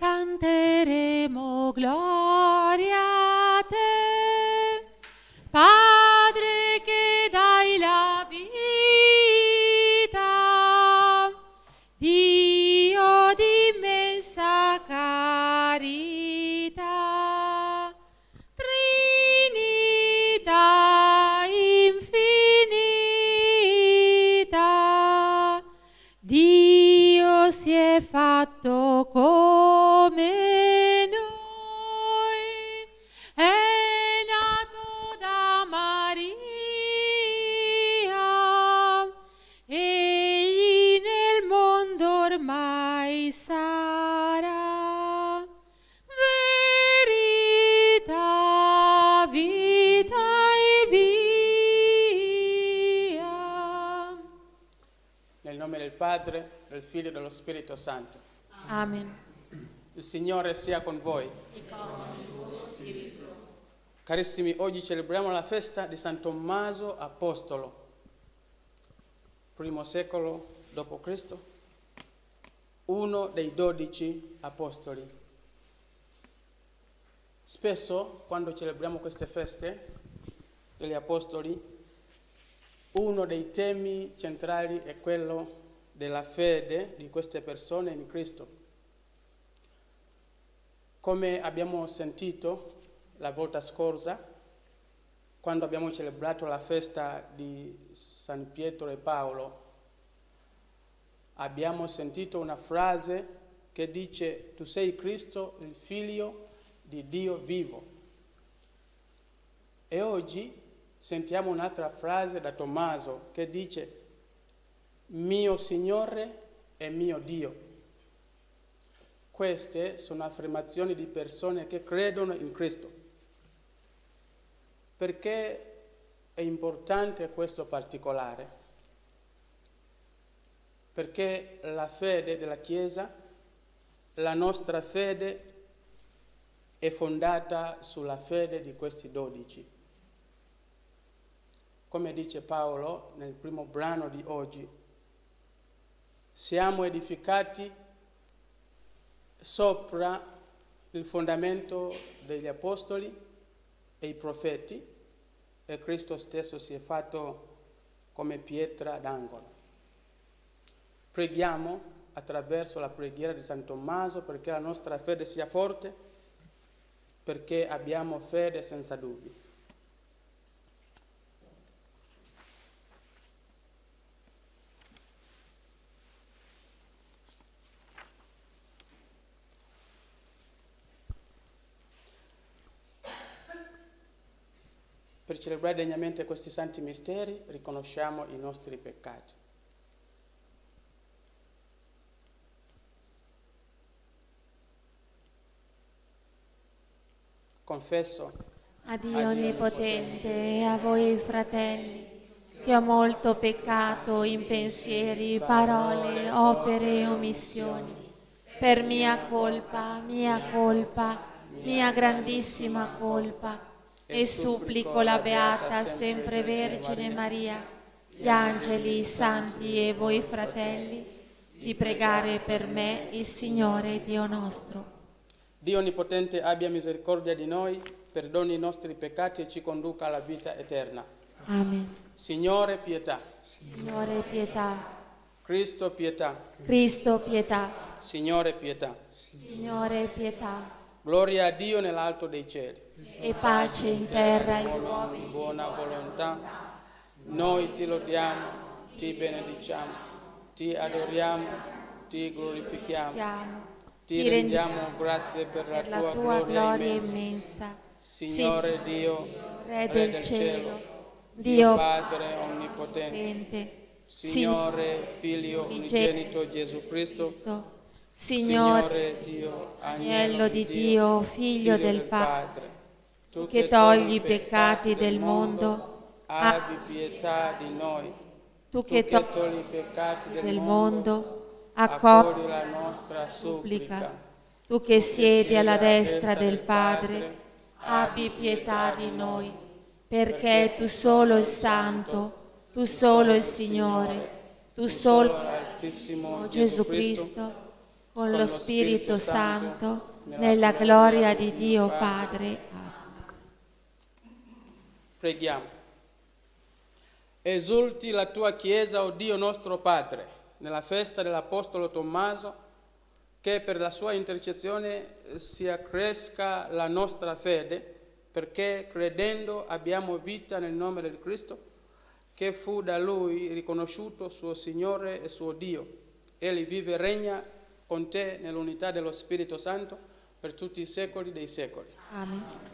canteremo gloria a te, Padre che dai la vita, Dio di immensa carità, Trinità infinita, Dio si è fatto come noi, è nato da Maria, egli nel mondo ormai sarà verità, vita e via. Nel nome del Padre, del Figlio e dello Spirito Santo. Amen. Il Signore sia con voi. Carissimi, oggi celebriamo la festa di San Tommaso Apostolo, primo secolo d.C., uno dei 12 apostoli. Spesso, quando celebriamo queste feste degli apostoli, uno dei temi centrali è quello della fede di queste persone in Cristo. Come abbiamo sentito la volta scorsa, quando abbiamo celebrato la festa di San Pietro e Paolo, abbiamo sentito una frase che dice: tu sei Cristo, il Figlio di Dio vivo. E oggi sentiamo un'altra frase da Tommaso che dice: mio Signore e mio Dio. Queste sono affermazioni di persone che credono in Cristo. Perché è importante questo particolare? Perché la fede della Chiesa, la nostra fede, è fondata sulla fede di questi 12. Come dice Paolo nel primo brano di oggi, siamo edificati sopra il fondamento degli apostoli e i profeti, e Cristo stesso si è fatto come pietra d'angolo. Preghiamo attraverso la preghiera di San Tommaso perché la nostra fede sia forte, perché abbiamo fede senza dubbi. Per celebrare degnamente questi santi misteri riconosciamo i nostri peccati. Confesso A Dio Onnipotente e a voi fratelli, che ho molto peccato in pensieri, parole, opere e omissioni, per mia colpa, mia grandissima colpa, e supplico la Beata Sempre Vergine Maria, gli angeli, i santi e voi fratelli, di pregare per me il Signore Dio nostro. Dio Onnipotente abbia misericordia di noi, perdoni i nostri peccati e ci conduca alla vita eterna. Amen. Signore, pietà. Signore, pietà. Cristo, pietà. Cristo, pietà. Signore, pietà. Signore, pietà. Gloria a Dio nell'alto dei cieli. E pace in terra ai uomini. Buona volontà. Noi ti lodiamo, ti benediciamo, ti adoriamo, ti glorifichiamo. Ti rendiamo grazie per la tua gloria immensa. Signore Dio, Re del cielo, Dio Padre onnipotente, Signore Figlio unigenito Gesù Cristo, Signore Dio, Agnello di Dio, Figlio del Padre, tu che togli i peccati del mondo, abbi pietà di noi. tu che togli i peccati del mondo, accogli la nostra supplica. Tu che siedi alla destra del Padre, abbi pietà di noi, perché tu solo il Santo, tu solo il Signore, tu solo l'Altissimo Gesù Cristo, con lo Spirito Santo, nella gloria di Dio Padre. Amen. Preghiamo. Esulti la tua Chiesa, o Dio nostro Padre, nella festa dell'Apostolo Tommaso, che per la sua intercessione si accresca la nostra fede, perché credendo abbiamo vita nel nome del Cristo, che fu da Lui riconosciuto suo Signore e suo Dio. Egli vive e regna con te nell'unità dello Spirito Santo per tutti i secoli dei secoli. Amen.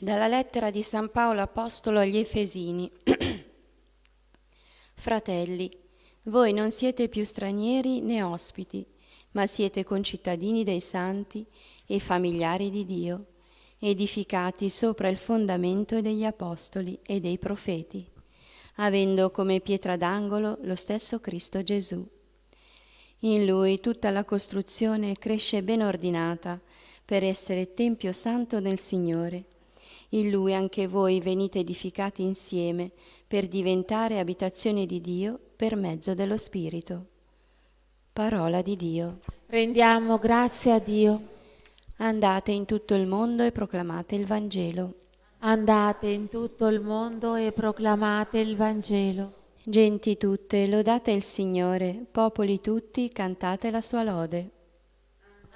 Dalla lettera di San Paolo Apostolo agli Efesini. Fratelli, voi non siete più stranieri né ospiti, ma siete concittadini dei santi e familiari di Dio, edificati sopra il fondamento degli apostoli e dei profeti, avendo come pietra d'angolo lo stesso Cristo Gesù. In Lui tutta la costruzione cresce ben ordinata per essere tempio santo del Signore. In Lui anche voi venite edificati insieme per diventare abitazione di Dio per mezzo dello Spirito. Parola di Dio. Rendiamo grazie a Dio. Andate in tutto il mondo e proclamate il Vangelo. Andate in tutto il mondo e proclamate il Vangelo. Genti tutte, lodate il Signore, popoli tutti, cantate la sua lode.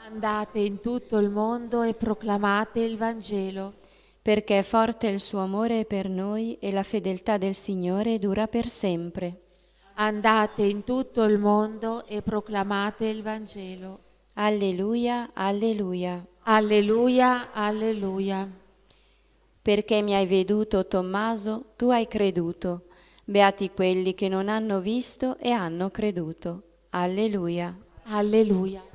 Andate in tutto il mondo e proclamate il Vangelo. Perché forte è il suo amore per noi e la fedeltà del Signore dura per sempre. Andate in tutto il mondo e proclamate il Vangelo. Alleluia, alleluia. Alleluia, alleluia. Perché mi hai veduto, Tommaso, tu hai creduto. Beati quelli che non hanno visto e hanno creduto. Alleluia. Alleluia.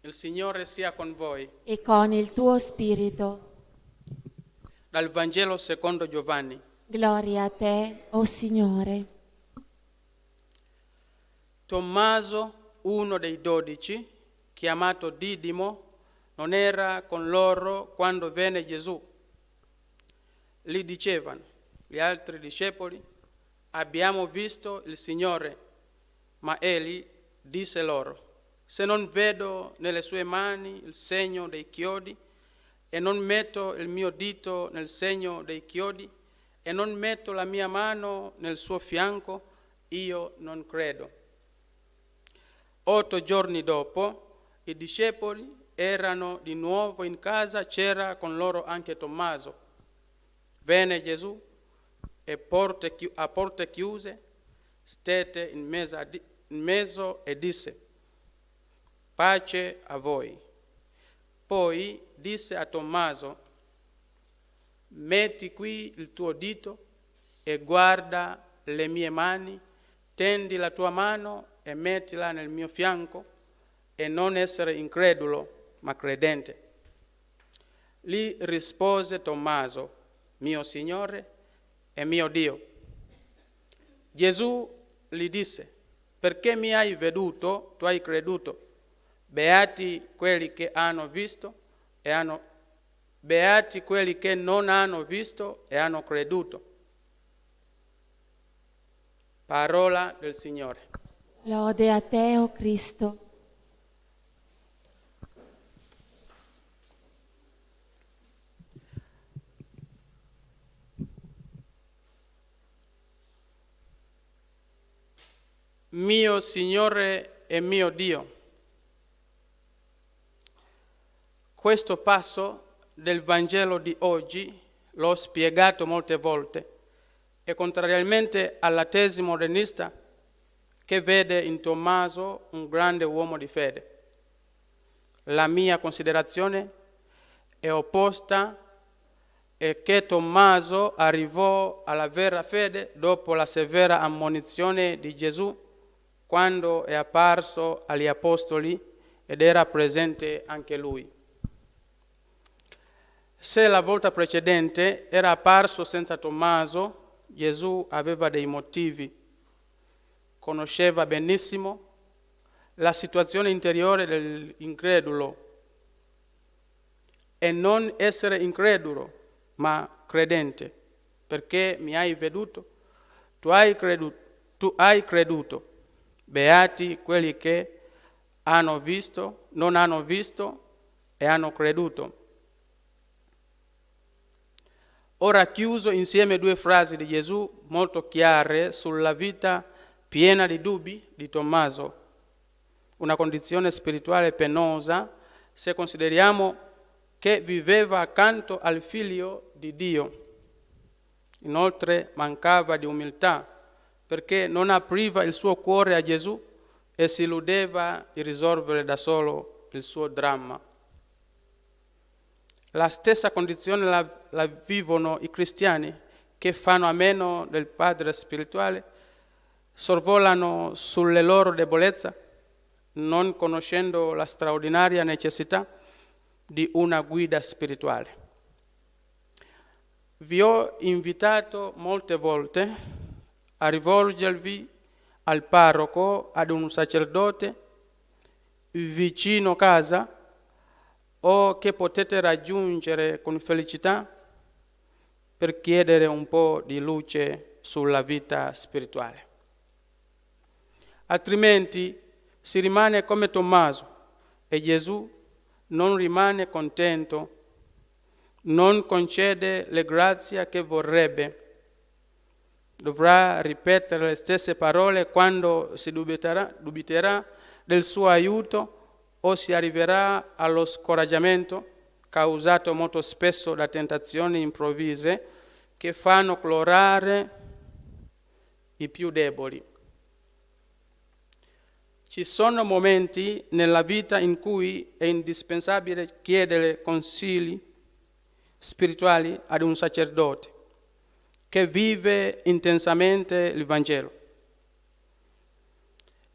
Il Signore sia con voi. E con il tuo spirito. Dal Vangelo secondo Giovanni. Gloria a te, o Signore. Tommaso, uno dei 12, chiamato Didimo, non era con loro quando venne Gesù. Gli dicevano gli altri discepoli: abbiamo visto il Signore. Ma egli disse loro: se non vedo nelle sue mani il segno dei chiodi, e non metto il mio dito nel segno dei chiodi, e non metto la mia mano nel suo fianco, io non credo. 8 giorni dopo, i discepoli erano di nuovo in casa, c'era con loro anche Tommaso. Venne Gesù e a porte chiuse stette in mezzo e disse: pace a voi. Poi disse a Tommaso: metti qui il tuo dito e guarda le mie mani, tendi la tua mano e mettila nel mio fianco, e non essere incredulo, ma credente. Gli rispose Tommaso: mio Signore e mio Dio. Gesù gli disse: perché mi hai veduto, tu hai creduto. Beati quelli che hanno visto e beati quelli che non hanno visto e hanno creduto. Parola del Signore. Lode a te, o Cristo. Mio Signore e mio Dio. Questo passo del Vangelo di oggi l'ho spiegato molte volte e, contrariamente alla tesi modernista che vede in Tommaso un grande uomo di fede, la mia considerazione è opposta e che Tommaso arrivò alla vera fede dopo la severa ammonizione di Gesù quando è apparso agli apostoli ed era presente anche lui. Se la volta precedente era apparso senza Tommaso, Gesù aveva dei motivi. Conosceva benissimo la situazione interiore dell'incredulo e non essere incredulo, ma credente, perché mi hai veduto, tu hai creduto. Beati quelli che hanno visto, non hanno visto e hanno creduto. Ora chiuso insieme due frasi di Gesù molto chiare sulla vita piena di dubbi di Tommaso, una condizione spirituale penosa se consideriamo che viveva accanto al Figlio di Dio. Inoltre mancava di umiltà perché non apriva il suo cuore a Gesù e si illudeva di risolvere da solo il suo dramma. La stessa condizione la vivono i cristiani che fanno a meno del Padre spirituale, sorvolano sulle loro debolezze, non conoscendo la straordinaria necessità di una guida spirituale. Vi ho invitato molte volte a rivolgervi al parroco, ad un sacerdote vicino casa o che potete raggiungere con felicità per chiedere un po' di luce sulla vita spirituale. Altrimenti si rimane come Tommaso e Gesù non rimane contento, non concede le grazie che vorrebbe. Dovrà ripetere le stesse parole quando si dubiterà del suo aiuto o si arriverà allo scoraggiamento, causato molto spesso da tentazioni improvvise che fanno crollare i più deboli. Ci sono momenti nella vita in cui è indispensabile chiedere consigli spirituali ad un sacerdote che vive intensamente il Vangelo.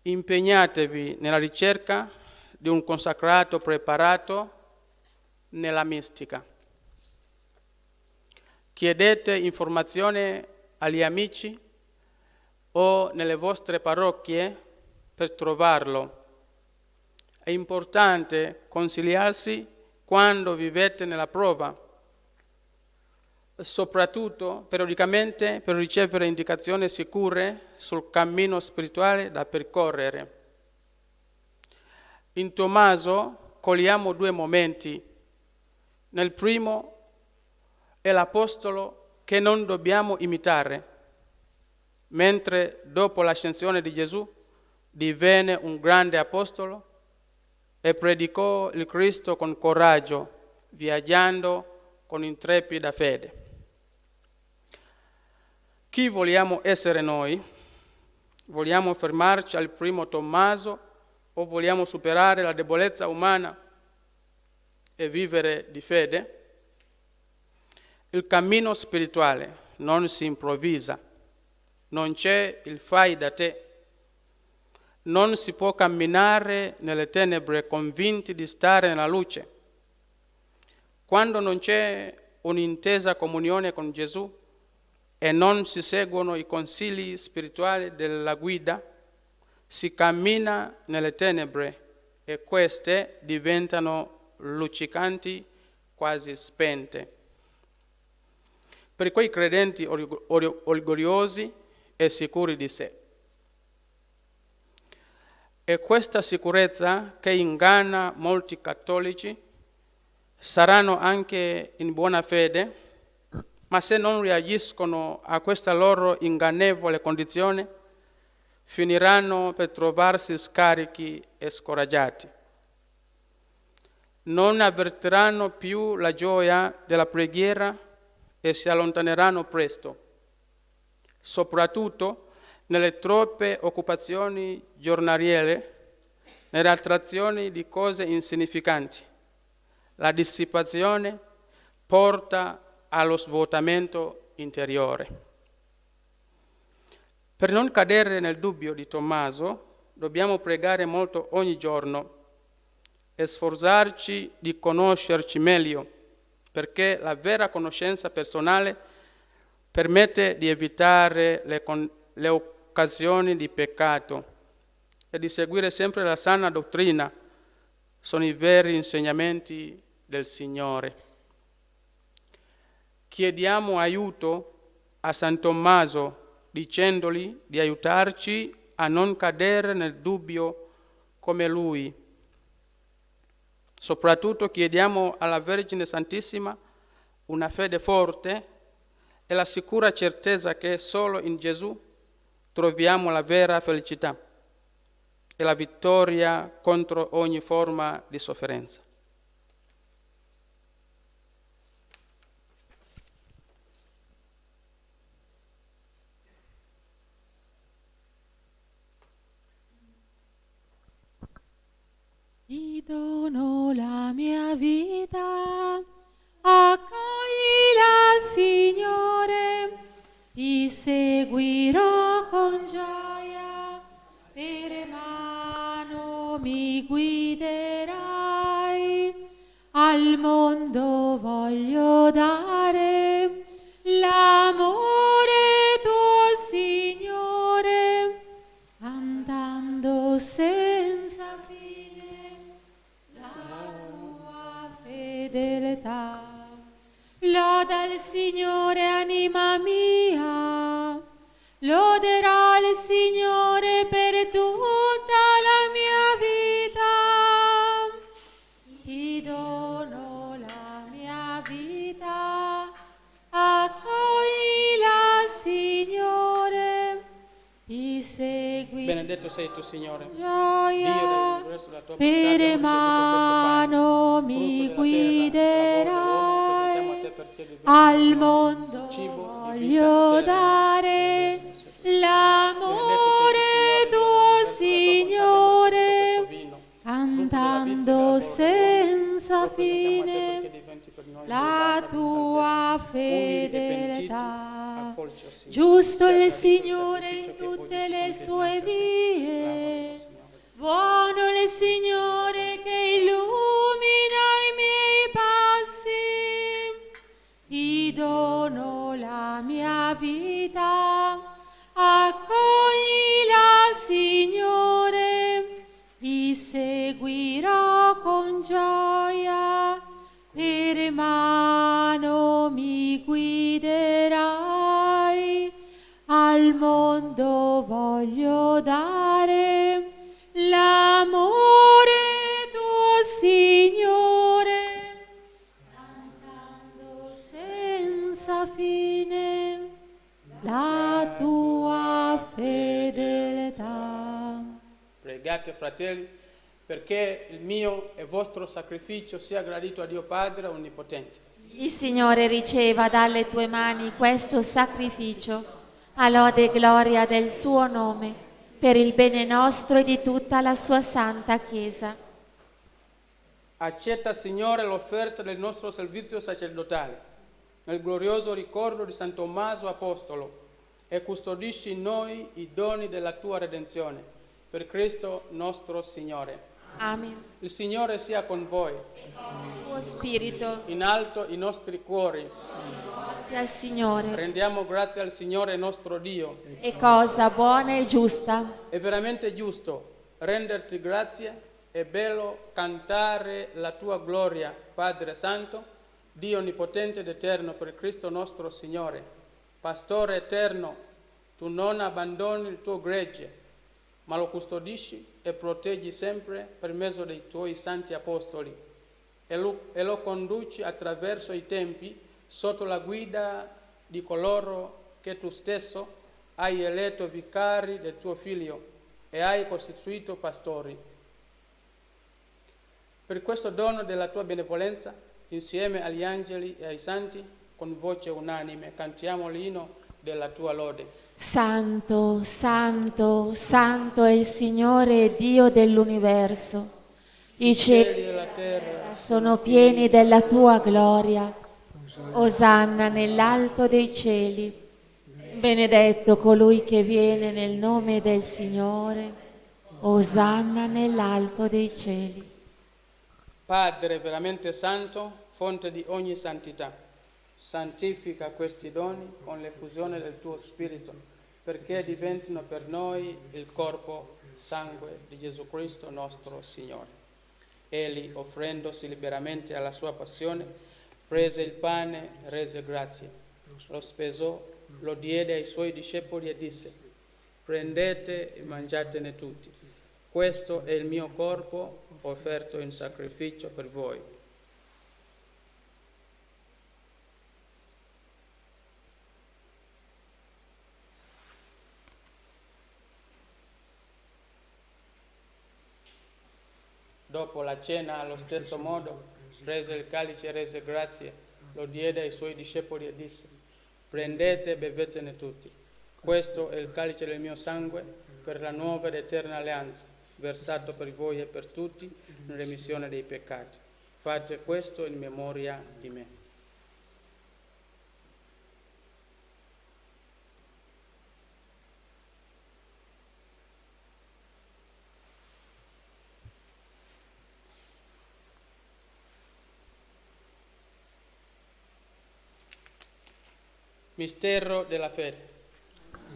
Impegnatevi nella ricerca di un consacrato preparato nella mistica. Chiedete informazioni agli amici o nelle vostre parrocchie per trovarlo. È importante consigliarsi quando vivete nella prova, soprattutto periodicamente per ricevere indicazioni sicure sul cammino spirituale da percorrere. In Tommaso cogliamo due momenti. Nel primo è l'apostolo che non dobbiamo imitare, mentre dopo l'ascensione di Gesù divenne un grande apostolo e predicò il Cristo con coraggio, viaggiando con intrepida fede. Chi vogliamo essere noi? Vogliamo fermarci al primo Tommaso o vogliamo superare la debolezza umana e vivere di fede? Il cammino spirituale non si improvvisa, non c'è il fai da te. Non si può camminare nelle tenebre convinti di stare nella luce. Quando non c'è un'intesa comunione con Gesù e non si seguono i consigli spirituali della guida, si cammina nelle tenebre e queste diventano luccicanti, quasi spente. Per quei credenti orgogliosi e sicuri di sé. E questa sicurezza che inganna molti cattolici saranno anche in buona fede, ma se non reagiscono a questa loro ingannevole condizione, finiranno per trovarsi scarichi e scoraggiati. Non avvertiranno più la gioia della preghiera e si allontaneranno presto, soprattutto nelle troppe occupazioni giornaliere, nelle attrazioni di cose insignificanti. La dissipazione porta allo svuotamento interiore. Per non cadere nel dubbio di Tommaso, dobbiamo pregare molto ogni giorno e sforzarci di conoscerci meglio, perché la vera conoscenza personale permette di evitare le occasioni di peccato e di seguire sempre la sana dottrina. Sono i veri insegnamenti del Signore. Chiediamo aiuto a San Tommaso dicendogli di aiutarci a non cadere nel dubbio come lui. Soprattutto chiediamo alla Vergine Santissima una fede forte e la sicura certezza che solo in Gesù troviamo la vera felicità e la vittoria contro ogni forma di sofferenza. Ti dono la mia vita, accoglila, Signore, ti seguirò con gioia, per mano mi guiderai, al mondo voglio dare l'amore tuo, Signore, andando senza fedeltà. Loda il Signore, anima mia, loderò il Signore per tutta la mia vita. Ti dono la mia vita, accoglila, Signore, ti segui. Benedetto sei tu, Signore, Gioia, Dio dell'universo, la tua per mano mi guiderai, al mondo voglio dare l'amore tuo, Signore, cantando senza fine la tua fedeltà. Giusto il Signore in tutte le sue vie, buono il Signore che illumina i miei passi. Ti dono la mia vita, accoglila, Signore, ti seguirò con gioia, per mano mi guiderai, al mondo voglio dare l'amore tuo, Signore, cantando senza fine la tua fedeltà. Pregate, fratelli, perché il mio e vostro sacrificio sia gradito a Dio Padre Onnipotente. Il Signore riceva dalle tue mani questo sacrificio, a lode e gloria del suo nome, per il bene nostro e di tutta la sua santa Chiesa. Accetta, Signore, l'offerta del nostro servizio sacerdotale, nel glorioso ricordo di San Tommaso Apostolo, e custodisci in noi i doni della tua redenzione, per Cristo nostro Signore. Amen. Il Signore sia con voi. Il tuo spirito, In alto i nostri cuori. al Signore, Rendiamo grazie al Signore nostro Dio. è cosa buona e giusta. È veramente giusto renderti grazie, è bello cantare la tua gloria, Padre Santo, Dio Onnipotente ed Eterno, per Cristo nostro Signore. Pastore eterno, tu non abbandoni il tuo gregge, ma lo custodisci e proteggi sempre per mezzo dei tuoi santi apostoli e lo conduci attraverso i tempi sotto la guida di coloro che tu stesso hai eletto vicari del tuo Figlio e hai costituito pastori. Per questo dono della tua benevolenza, insieme agli angeli e ai santi, con voce unanime cantiamo l'inno della tua lode. Santo, santo, santo è il Signore Dio dell'universo. I cieli e la terra sono pieni della tua gloria. Osanna nell'alto dei cieli. Benedetto colui che viene nel nome del Signore. Osanna nell'alto dei cieli. Padre veramente santo, fonte di ogni santità, santifica questi doni con l'effusione del tuo Spirito, perché diventino per noi il corpo, sangue di Gesù Cristo nostro Signore. Egli, offrendosi liberamente alla sua passione, prese il pane, rese grazie, lo spesò, lo diede ai suoi discepoli e disse: prendete e mangiatene tutti. Questo è il mio corpo offerto in sacrificio per voi. Dopo la cena, allo stesso modo, prese il calice e rese grazie, lo diede ai suoi discepoli e disse: prendete e bevetene tutti. Questo è il calice del mio sangue per la nuova ed eterna alleanza, versato per voi e per tutti in remissione dei peccati. Fate questo in memoria di me. Mistero della fede.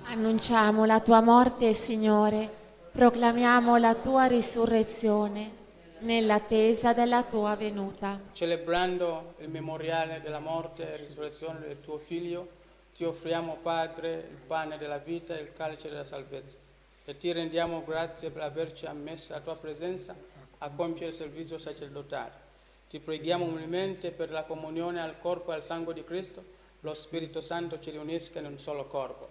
Annunciamo la tua morte, Signore, proclamiamo la tua risurrezione nell'attesa della tua venuta. Celebrando il memoriale della morte e risurrezione del tuo Figlio, ti offriamo, Padre, il pane della vita e il calice della salvezza, e ti rendiamo grazie per averci ammessi alla tua presenza a compiere il servizio sacerdotale. Ti preghiamo umilmente per la comunione al corpo e al sangue di Cristo, lo Spirito Santo ci riunisca in un solo corpo.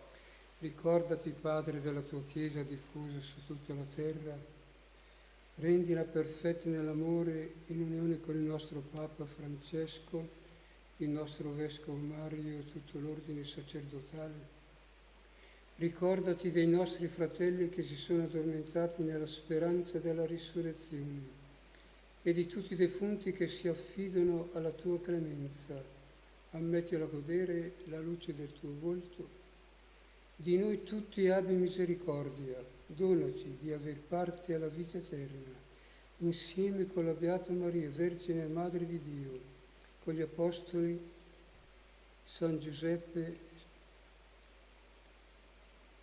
Ricordati, Padre, della tua Chiesa diffusa su tutta la terra. Rendila perfetta nell'amore, in unione con il nostro Papa Francesco, il nostro Vescovo Mario e tutto l'ordine sacerdotale. Ricordati dei nostri fratelli che si sono addormentati nella speranza della risurrezione e di tutti i defunti che si affidano alla tua clemenza. Ammettila a godere la luce del tuo volto. Di noi tutti abbi misericordia, donaci di aver parte alla vita eterna, insieme con la Beata Maria, Vergine e Madre di Dio, con gli Apostoli, San Giuseppe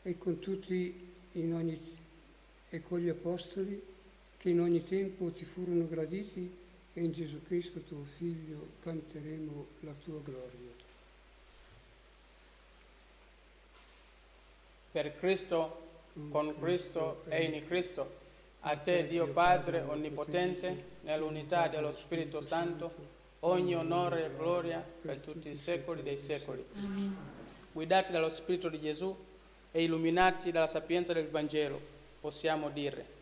e con gli Apostoli che in ogni tempo ti furono graditi, e in Gesù Cristo tuo Figlio canteremo la tua gloria. Per Cristo, con Cristo e in Cristo, a te, Dio Padre Onnipotente, nell'unità dello Spirito Santo, ogni onore e gloria per tutti i secoli dei secoli. Amen. Guidati dallo Spirito di Gesù e illuminati dalla sapienza del Vangelo, possiamo dire: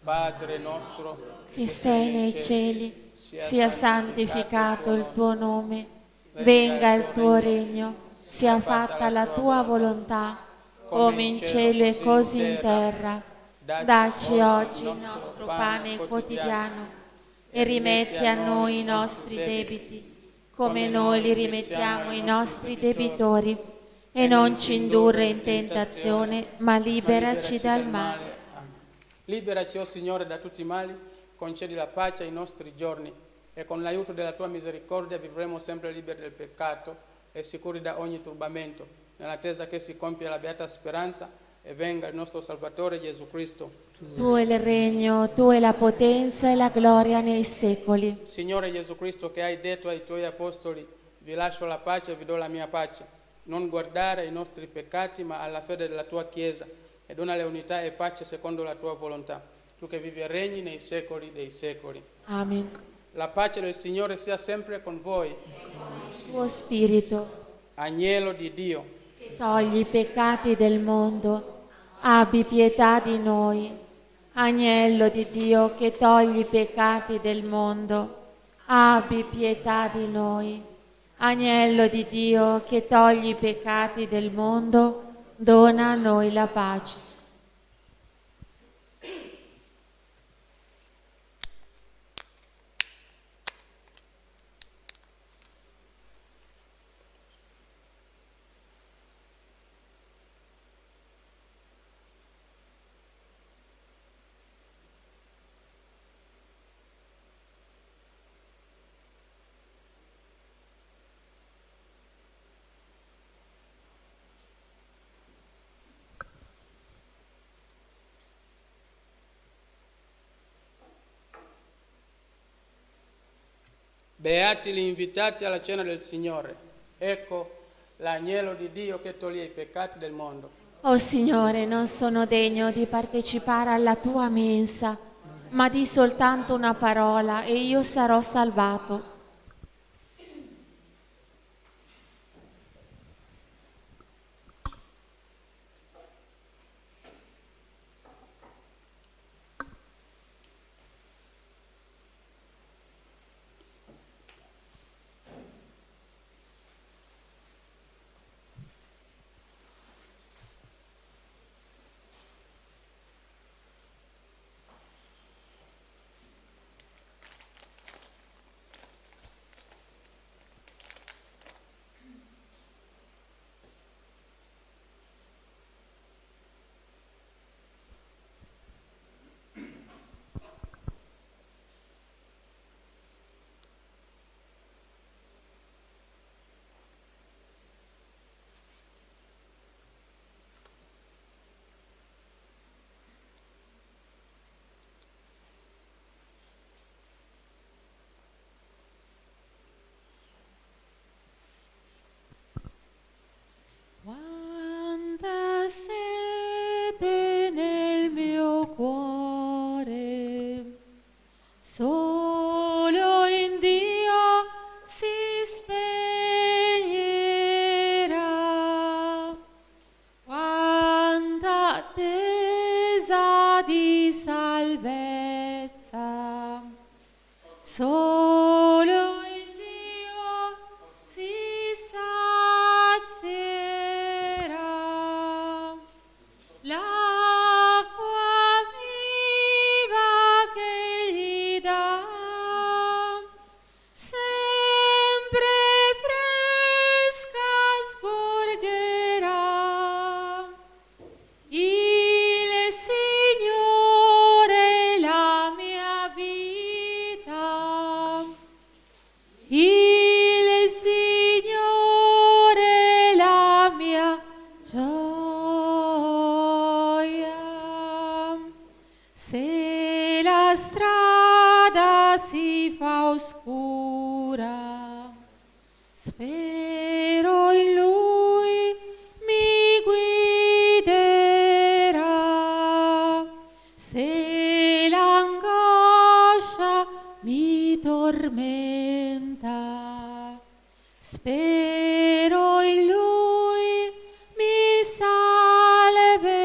Padre nostro, Che sei nei cieli, sia santificato il tuo nome, venga il tuo regno, sia fatta la tua volontà, come in cielo e così in terra. Dacci oggi il nostro pane quotidiano e rimetti a noi i nostri debiti, come noi li rimettiamo ai nostri debitori, e non ci indurre in tentazione, ma liberaci dal male. Liberaci, o Signore, da tutti i mali, concedi la pace ai nostri giorni, e con l'aiuto della tua misericordia vivremo sempre liberi del peccato e sicuri da ogni turbamento, nell'attesa che si compia la beata speranza e venga il nostro Salvatore Gesù Cristo. Tu è il regno, tu è la potenza e la gloria nei secoli. Signore Gesù Cristo, che hai detto ai tuoi apostoli: vi lascio la pace e vi do la mia pace, non guardare ai nostri peccati ma alla fede della tua Chiesa, e dona unità e pace secondo la tua volontà, tu che vivi e regni nei secoli dei secoli. Amen. La pace del Signore sia sempre con voi. Tuo Spirito, Agnello di Dio, che togli i peccati del mondo, abbi pietà di noi. Agnello di Dio, che togli i peccati del mondo, abbi pietà di noi. Agnello di Dio, che togli i peccati del mondo, dona a noi la pace. Beati gli invitati alla cena del Signore. Ecco l'agnello di Dio che toglie i peccati del mondo. O Signore, non sono degno di partecipare alla tua mensa, ma di soltanto una parola e io sarò salvato. Quanta sete nel mio cuore, solo in Dio si spegnerà. Quanta attesa di salvezza, solo in Dio si sazierà. L'acqua viva che gli dà, sempre fresca sgorgerà. Il Signore la mia vita, il Signore la mia gioia. Se la strada si fa oscura, spero in Lui mi guiderà. Se l'angoscia mi tormenta, spero in Lui mi salverà.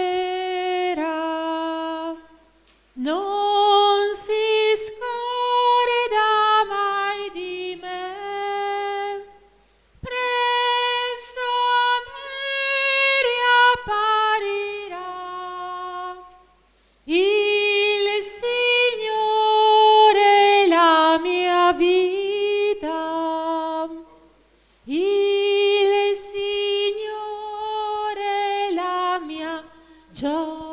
Non si scorda mai di me, presto a me riapparirà. Il Signore la mia vita, il Signore la mia gioia.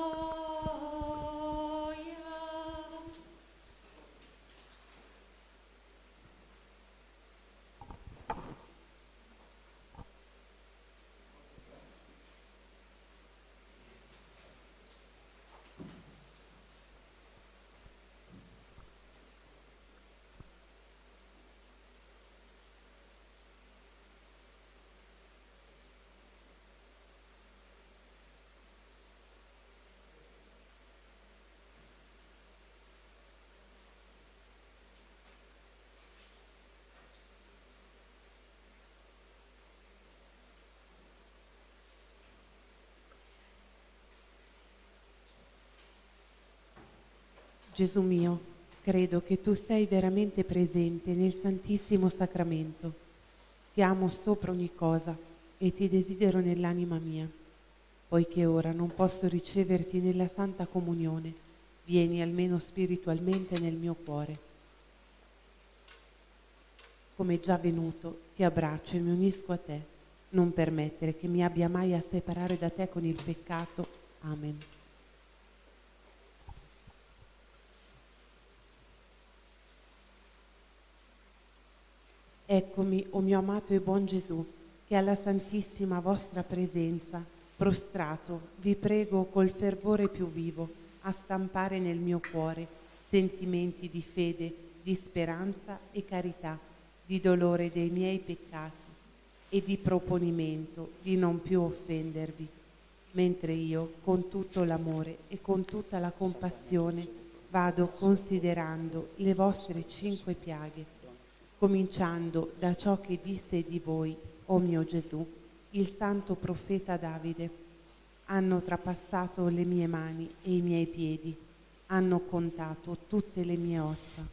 Gesù mio, credo che tu sei veramente presente nel Santissimo Sacramento. Ti amo sopra ogni cosa e ti desidero nell'anima mia. Poiché ora non posso riceverti nella Santa Comunione, vieni almeno spiritualmente nel mio cuore. Come già venuto, ti abbraccio e mi unisco a te. Non permettere che mi abbia mai a separare da te con il peccato. Amen. Eccomi, o mio amato e buon Gesù, che alla Santissima vostra presenza, prostrato, vi prego col fervore più vivo, a stampare nel mio cuore sentimenti di fede, di speranza e carità, di dolore dei miei peccati e di proponimento di non più offendervi, mentre io, con tutto l'amore e con tutta la compassione, vado considerando le vostre 5 piaghe, cominciando da ciò che disse di voi, o mio Gesù, il santo profeta Davide. Hanno trapassato le mie mani e i miei piedi, hanno contato tutte le mie ossa.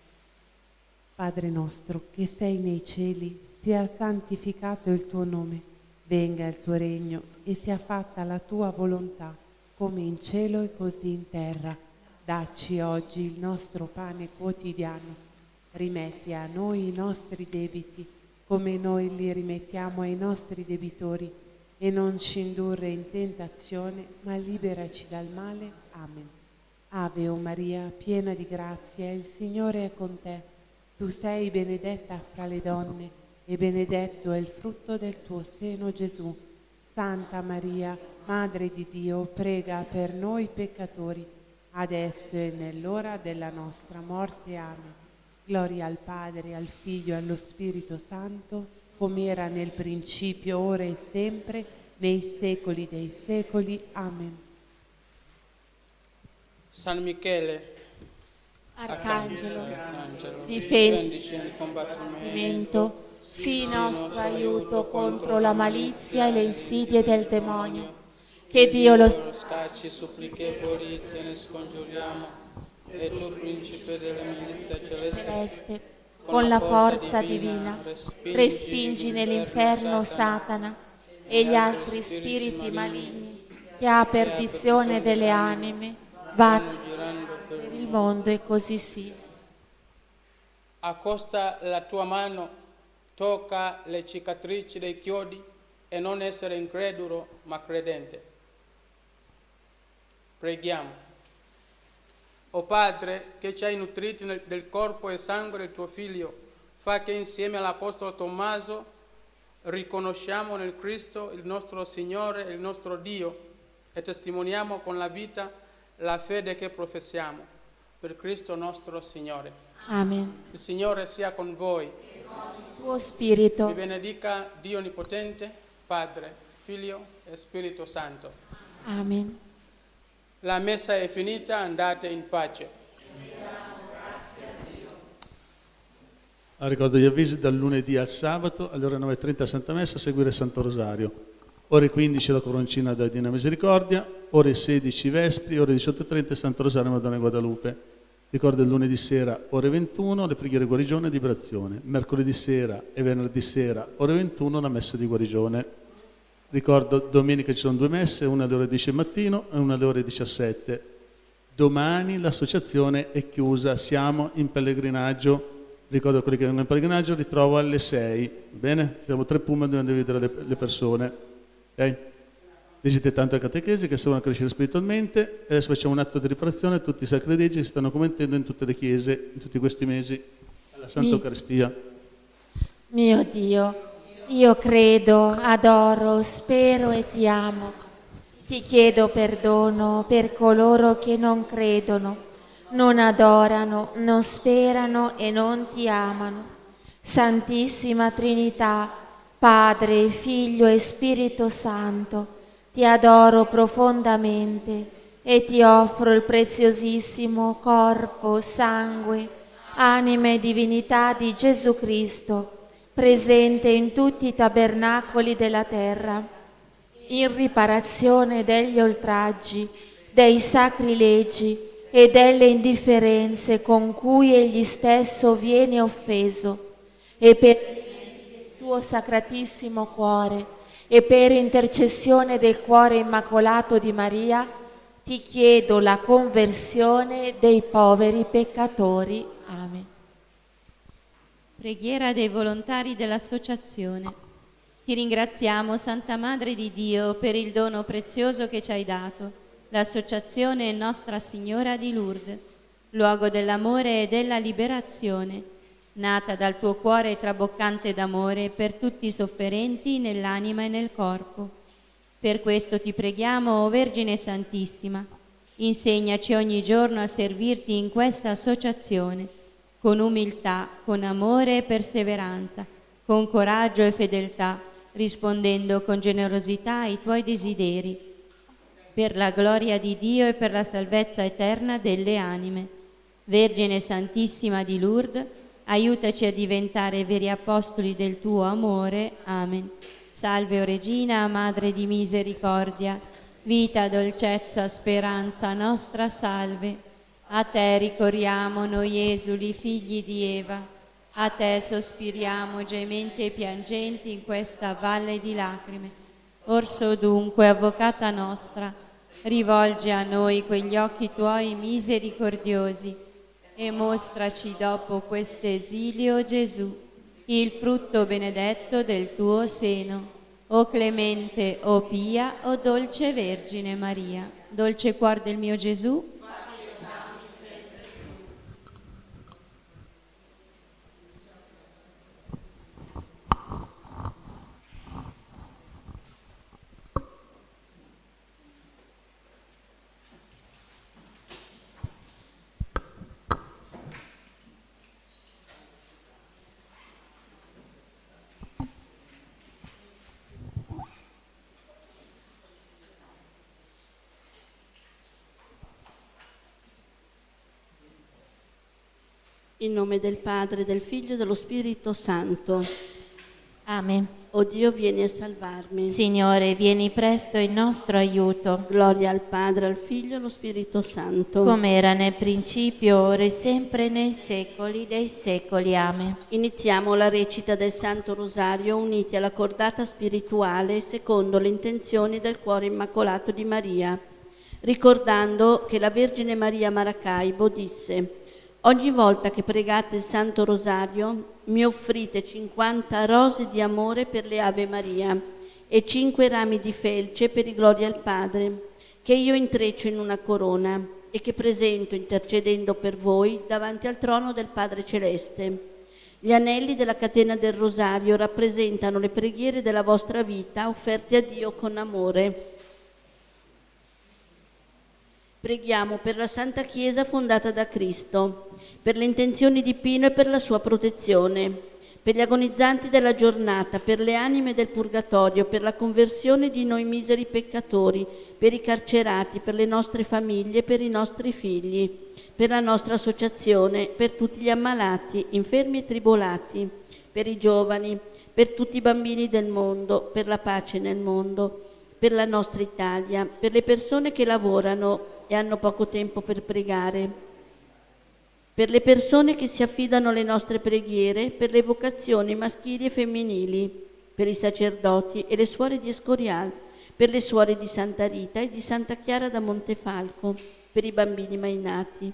Padre nostro, che sei nei cieli, sia santificato il tuo nome, venga il tuo regno e sia fatta la tua volontà, come in cielo e così in terra. Dacci oggi il nostro pane quotidiano, rimetti a noi i nostri debiti, come noi li rimettiamo ai nostri debitori, e non ci indurre in tentazione, ma liberaci dal male. Amen. Ave o Maria, piena di grazia, il Signore è con te. Tu sei benedetta fra le donne, e benedetto è il frutto del tuo seno, Gesù. Santa Maria, Madre di Dio, prega per noi peccatori, adesso e nell'ora della nostra morte. Amen. Gloria al Padre, al Figlio e allo Spirito Santo, come era nel principio, ora e sempre, nei secoli dei secoli. Amen. San Michele, Arcangelo, Angelo, difendici nel combattimento, combattimento, sii nostro aiuto contro la malizia e le insidie del demonio. Che Dio lo scacci supplichevoli, te ne scongiuriamo, e tu, principe della milizia celeste, celeste, con la forza divina, respingi nell'inferno Satana e gli altri spiriti maligni che a perdizione delle anime vanno girando per il mondo, e così sia. Accosta la tua mano, tocca le cicatrici dei chiodi e non essere incredulo ma credente. Preghiamo. O Padre, che ci hai nutriti del corpo e sangue del tuo Figlio, fa che insieme all'Apostolo Tommaso riconosciamo nel Cristo il nostro Signore e il nostro Dio e testimoniamo con la vita la fede che professiamo. Per Cristo nostro Signore. Amen. Il Signore sia con voi. Tuo spirito. Vi benedica Dio Onnipotente, Padre, Figlio e Spirito Santo. Amen. La messa è finita, andate in pace. A ricordo gli avvisi: dal lunedì al sabato alle ore 9:30 Santa Messa, a seguire Santo Rosario. Ore 15 la Coroncina da Divina Misericordia, ore 16 Vespri, ore 18:30 Santo Rosario Madonna di Guadalupe. Ricordo il lunedì sera ore 21 le preghiere guarigione e liberazione. Mercoledì sera e venerdì sera ore 21 la messa di guarigione. Ricordo domenica ci sono 2 messe, una alle ore 10 del mattino e una alle ore 17. Domani l'associazione è chiusa, siamo in pellegrinaggio. Ricordo quelli che vengono in pellegrinaggio, ritrovo alle 6. Bene? Siamo 3 pullman dove vedere le persone. Ok? Leggete tanto la catechesi che servono a crescere spiritualmente. E adesso facciamo un atto di riparazione. Tutti i sacredegi si stanno commettendo in tutte le chiese in tutti questi mesi alla Santa Eucaristia. Mio Dio, io credo, adoro, spero e ti amo. Ti chiedo perdono per coloro che non credono, non adorano, non sperano e non ti amano. Santissima Trinità, Padre, Figlio e Spirito Santo, ti adoro profondamente e ti offro il preziosissimo corpo, sangue, anima e divinità di Gesù Cristo, presente in tutti i tabernacoli della terra, in riparazione degli oltraggi, dei sacrilegi e delle indifferenze con cui egli stesso viene offeso, e per il suo sacratissimo cuore e per intercessione del cuore immacolato di Maria, ti chiedo la conversione dei poveri peccatori. Amen. Preghiera dei volontari dell'Associazione. Ti ringraziamo, Santa Madre di Dio, per il dono prezioso che ci hai dato, l'Associazione Nostra Signora di Lourdes, luogo dell'amore e della liberazione, nata dal tuo cuore traboccante d'amore per tutti i sofferenti nell'anima e nel corpo. Per questo ti preghiamo, o Vergine Santissima, insegnaci ogni giorno a servirti in questa associazione, con umiltà, con amore e perseveranza, con coraggio e fedeltà, rispondendo con generosità ai tuoi desideri, per la gloria di Dio e per la salvezza eterna delle anime. Vergine Santissima di Lourdes, aiutaci a diventare veri apostoli del tuo amore. Amen. Salve, o Regina, Madre di misericordia, vita, dolcezza, speranza nostra, salve. A te ricorriamo noi esuli, figli di Eva, a te sospiriamo, gementi e piangenti in questa valle di lacrime. Orso dunque, avvocata nostra, rivolge a noi quegli occhi tuoi misericordiosi e mostraci dopo quest'esilio Gesù, il frutto benedetto del tuo seno. O clemente, o pia, o dolce Vergine Maria. Dolce cuor del mio Gesù, in nome del Padre, del Figlio e dello Spirito Santo. Amen. O Dio, vieni a salvarmi. Signore, vieni presto in nostro aiuto. Gloria al Padre, al Figlio e allo Spirito Santo. Come era nel principio, ora e sempre, nei secoli dei secoli. Amen. Iniziamo la recita del Santo Rosario uniti alla cordata spirituale secondo le intenzioni del Cuore Immacolato di Maria, ricordando che la Vergine Maria Maracaibo disse: ogni volta che pregate il Santo Rosario mi offrite 50 rose di amore per le Ave Maria e 5 rami di felce per i Gloria al Padre, che io intreccio in una corona e che presento intercedendo per voi davanti al trono del Padre Celeste. Gli anelli della catena del Rosario rappresentano le preghiere della vostra vita offerte a Dio con amore. Preghiamo per la Santa Chiesa fondata da Cristo, per le intenzioni di Pino e per la sua protezione, per gli agonizzanti della giornata, per le anime del purgatorio, per la conversione di noi miseri peccatori, per i carcerati, per le nostre famiglie, per i nostri figli, per la nostra associazione, per tutti gli ammalati, infermi e tribolati, per i giovani, per tutti i bambini del mondo, per la pace nel mondo, per la nostra Italia, per le persone che lavorano e hanno poco tempo per pregare, per le persone che si affidano alle nostre preghiere, per le vocazioni maschili e femminili, per i sacerdoti e le suore di Escorial, per le suore di Santa Rita e di Santa Chiara da Montefalco, per i bambini mai nati.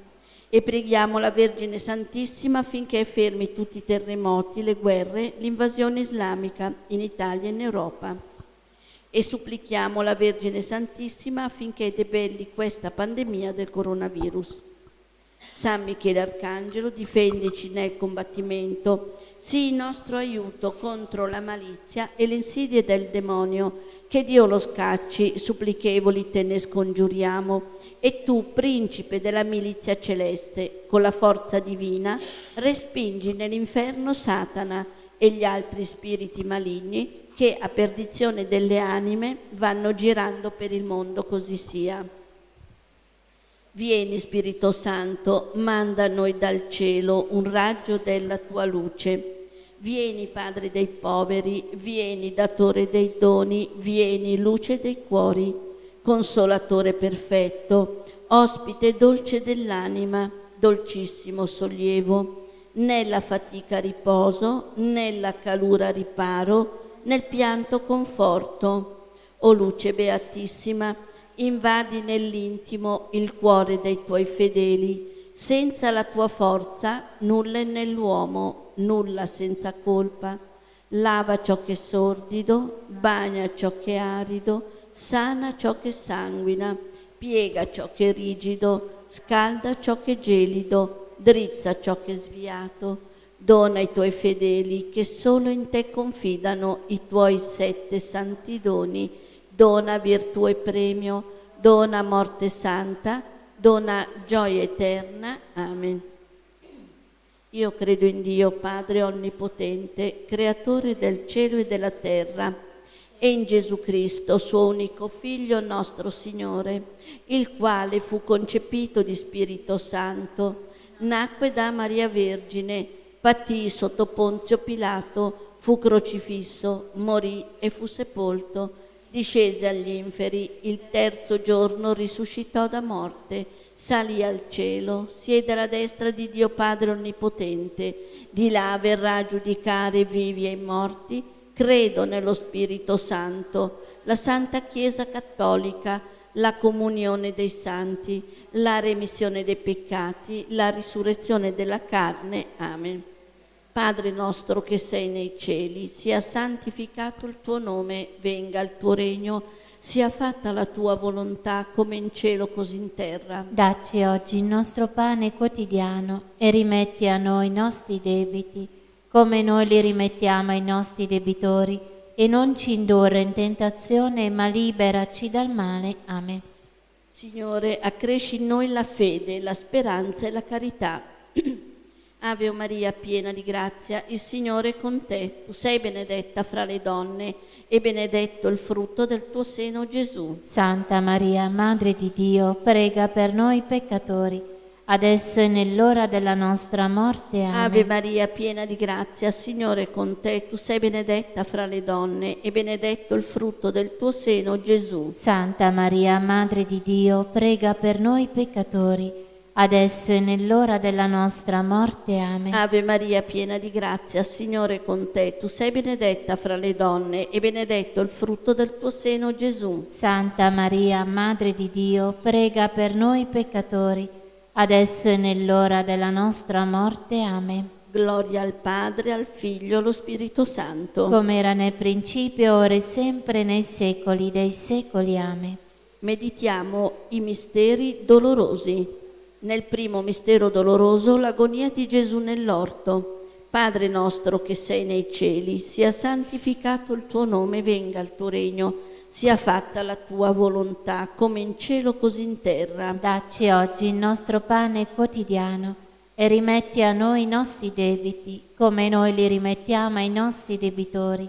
E preghiamo la Vergine Santissima affinché fermi tutti i terremoti, le guerre, l'invasione islamica in Italia e in Europa. E supplichiamo la Vergine Santissima affinché debelli questa pandemia del coronavirus. San Michele Arcangelo, difendici nel combattimento, sii nostro aiuto contro la malizia e le insidie del demonio, che Dio lo scacci, supplichevoli te ne scongiuriamo. E tu, principe della milizia celeste, con la forza divina, respingi nell'inferno Satana e gli altri spiriti maligni che a perdizione delle anime vanno girando per il mondo, così sia. Vieni Spirito Santo, manda a noi dal cielo un raggio della tua luce. Vieni Padre dei poveri, vieni Datore dei doni, vieni Luce dei cuori, Consolatore perfetto, Ospite dolce dell'anima, dolcissimo sollievo, nella fatica riposo, nella calura riparo, nel pianto conforto. O luce beatissima, invadi nell'intimo il cuore dei tuoi fedeli. Senza la tua forza nulla è nell'uomo, nulla senza colpa. Lava ciò che è sordido, bagna ciò che è arido, sana ciò che sanguina, piega ciò che è rigido, scalda ciò che è gelido, drizza ciò che è sviato. Dona ai tuoi fedeli che solo in te confidano i tuoi 7 santi doni. Dona virtù e premio, dona morte santa, dona gioia eterna. Amen. Io credo in Dio, Padre Onnipotente, Creatore del cielo e della terra, e in Gesù Cristo, suo unico Figlio, nostro Signore, il quale fu concepito di Spirito Santo, nacque da Maria Vergine, patì sotto Ponzio Pilato, fu crocifisso, morì e fu sepolto, discese agli inferi, il terzo giorno risuscitò da morte, salì al cielo, siede alla destra di Dio Padre Onnipotente, di là verrà a giudicare i vivi e i morti. Credo nello Spirito Santo, la Santa Chiesa Cattolica, la comunione dei santi, la remissione dei peccati, la risurrezione della carne. Amen. Padre nostro che sei nei cieli, sia santificato il tuo nome, venga il tuo regno, sia fatta la tua volontà come in cielo così in terra. Dacci oggi il nostro pane quotidiano e rimetti a noi i nostri debiti, come noi li rimettiamo ai nostri debitori, e non ci indurre in tentazione, ma liberaci dal male. Amen. Signore, accresci in noi la fede, la speranza e la carità. Ave Maria, piena di grazia, il Signore è con te. Tu sei benedetta fra le donne e benedetto il frutto del tuo seno, Gesù. Santa Maria, Madre di Dio, prega per noi peccatori, adesso e nell'ora della nostra morte. Amen. Ave Maria, piena di grazia, il Signore è con te. Tu sei benedetta fra le donne e benedetto il frutto del tuo seno, Gesù. Santa Maria, Madre di Dio, prega per noi peccatori, adesso e nell'ora della nostra morte. Amen. Ave Maria, piena di grazia, il Signore è con te. Tu sei benedetta fra le donne e benedetto il frutto del tuo seno, Gesù. Santa Maria, Madre di Dio, prega per noi peccatori, adesso e nell'ora della nostra morte. Amen. Gloria al Padre, al Figlio e allo Spirito Santo. Come era nel principio, ora e sempre, nei secoli dei secoli. Amen. Meditiamo i misteri dolorosi. Nel primo mistero doloroso, l'agonia di Gesù nell'orto. Padre nostro che sei nei cieli, sia santificato il tuo nome, venga il tuo regno, sia fatta la tua volontà, come in cielo così in terra. Dacci oggi il nostro pane quotidiano e rimetti a noi i nostri debiti, come noi li rimettiamo ai nostri debitori,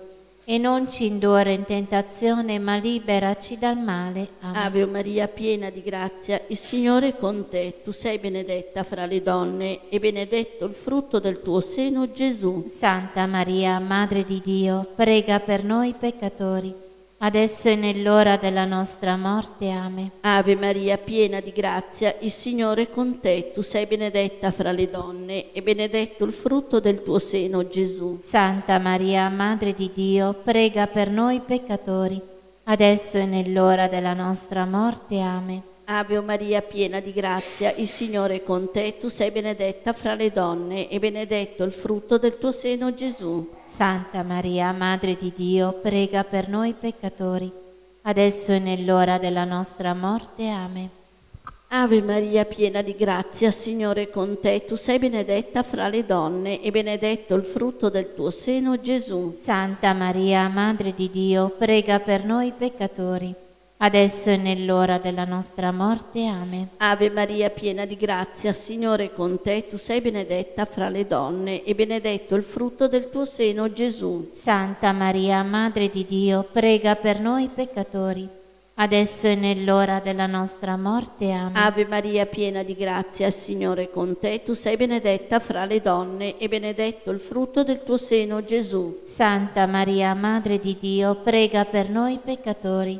e non ci indurre in tentazione, ma liberaci dal male. Amen. Ave Maria, piena di grazia, il Signore è con te. Tu sei benedetta fra le donne e benedetto il frutto del tuo seno, Gesù. Santa Maria, Madre di Dio, prega per noi peccatori, adesso e nell'ora della nostra morte. Amen. Ave Maria, piena di grazia, il Signore è con te. Tu sei benedetta fra le donne e benedetto il frutto del tuo seno, Gesù. Santa Maria, Madre di Dio, prega per noi peccatori, adesso e nell'ora della nostra morte. Amen. Ave Maria, piena di grazia, il Signore è con te. Tu sei benedetta fra le donne e benedetto il frutto del tuo seno, Gesù. Santa Maria, Madre di Dio, prega per noi peccatori, adesso e nell'ora della nostra morte. Amen. Ave Maria, piena di grazia, il Signore è con te. Tu sei benedetta fra le donne e benedetto il frutto del tuo seno, Gesù. Santa Maria, Madre di Dio, prega per noi peccatori, adesso e nell'ora della nostra morte. Amen. Ave Maria, piena di grazia, il Signore è con te. Tu sei benedetta fra le donne e benedetto il frutto del tuo seno, Gesù. Santa Maria, Madre di Dio, prega per noi peccatori, adesso e nell'ora della nostra morte. Amen. Ave Maria, piena di grazia, il Signore è con te. Tu sei benedetta fra le donne e benedetto il frutto del tuo seno, Gesù. Santa Maria, Madre di Dio, prega per noi peccatori,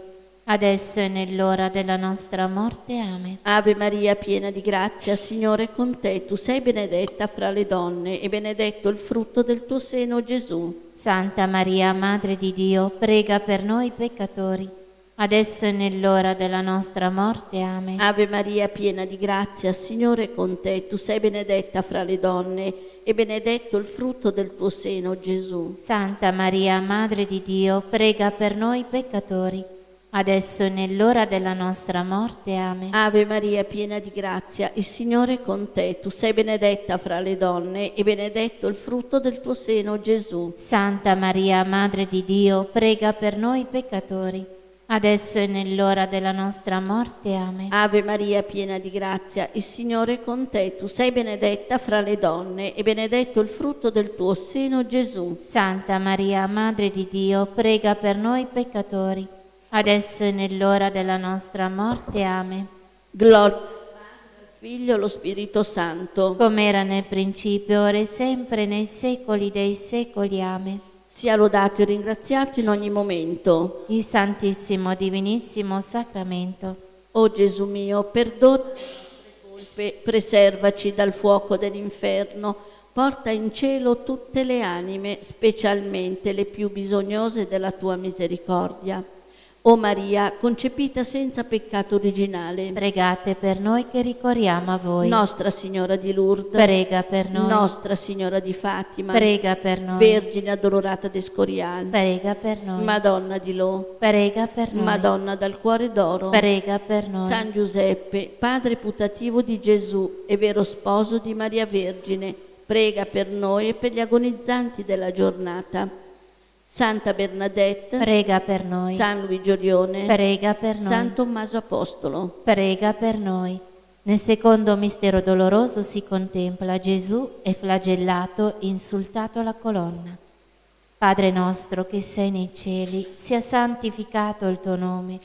adesso e nell'ora della nostra morte. Amen. Ave Maria, piena di grazia, il Signore è con te. Tu sei benedetta fra le donne e benedetto il frutto del tuo seno, Gesù. Santa Maria, Madre di Dio, prega per noi peccatori, adesso e nell'ora della nostra morte. Amen. Ave Maria, piena di grazia, il Signore è con te. Tu sei benedetta fra le donne e benedetto il frutto del tuo seno, Gesù. Santa Maria, Madre di Dio, prega per noi peccatori, adesso e nell'ora della nostra morte. Amen. Ave Maria, piena di grazia, il Signore è con te. Tu sei benedetta fra le donne e benedetto il frutto del tuo seno, Gesù. Santa Maria, Madre di Dio, prega per noi peccatori, adesso e nell'ora della nostra morte. Amen. Ave Maria, piena di grazia, il Signore è con te. Tu sei benedetta fra le donne e benedetto il frutto del tuo seno, Gesù. Santa Maria, Madre di Dio, prega per noi peccatori, adesso e nell'ora della nostra morte. Amen. Gloria al Padre, al Figlio e allo Spirito Santo, Come era nel principio, ora e sempre, nei secoli dei secoli. Amen. sia lodato e ringraziato in ogni momento. Il Santissimo Divinissimo Sacramento, O Gesù mio, perdona le nostre colpe, preservaci dal fuoco dell'inferno, porta in cielo tutte le anime, specialmente le più bisognose della tua misericordia. O Maria, concepita senza peccato originale, pregate per noi che ricorriamo a voi. Nostra Signora di Lourdes, Prega per noi. Nostra Signora di Fatima, Prega per noi. Vergine Addolorata d'Escorial, Prega per noi. Madonna di Lo, Prega per noi. Madonna dal Cuore d'Oro, Prega per noi. San Giuseppe, padre putativo di Gesù e vero sposo di Maria Vergine, prega per noi e per gli agonizzanti della giornata. Santa Bernadette, Prega per noi. San Luigi Orione, Prega per noi. San Tommaso Apostolo. Prega per noi. Nel secondo mistero doloroso si contempla Gesù è flagellato, insultato alla colonna. Padre nostro che sei nei cieli, sia santificato il tuo nome.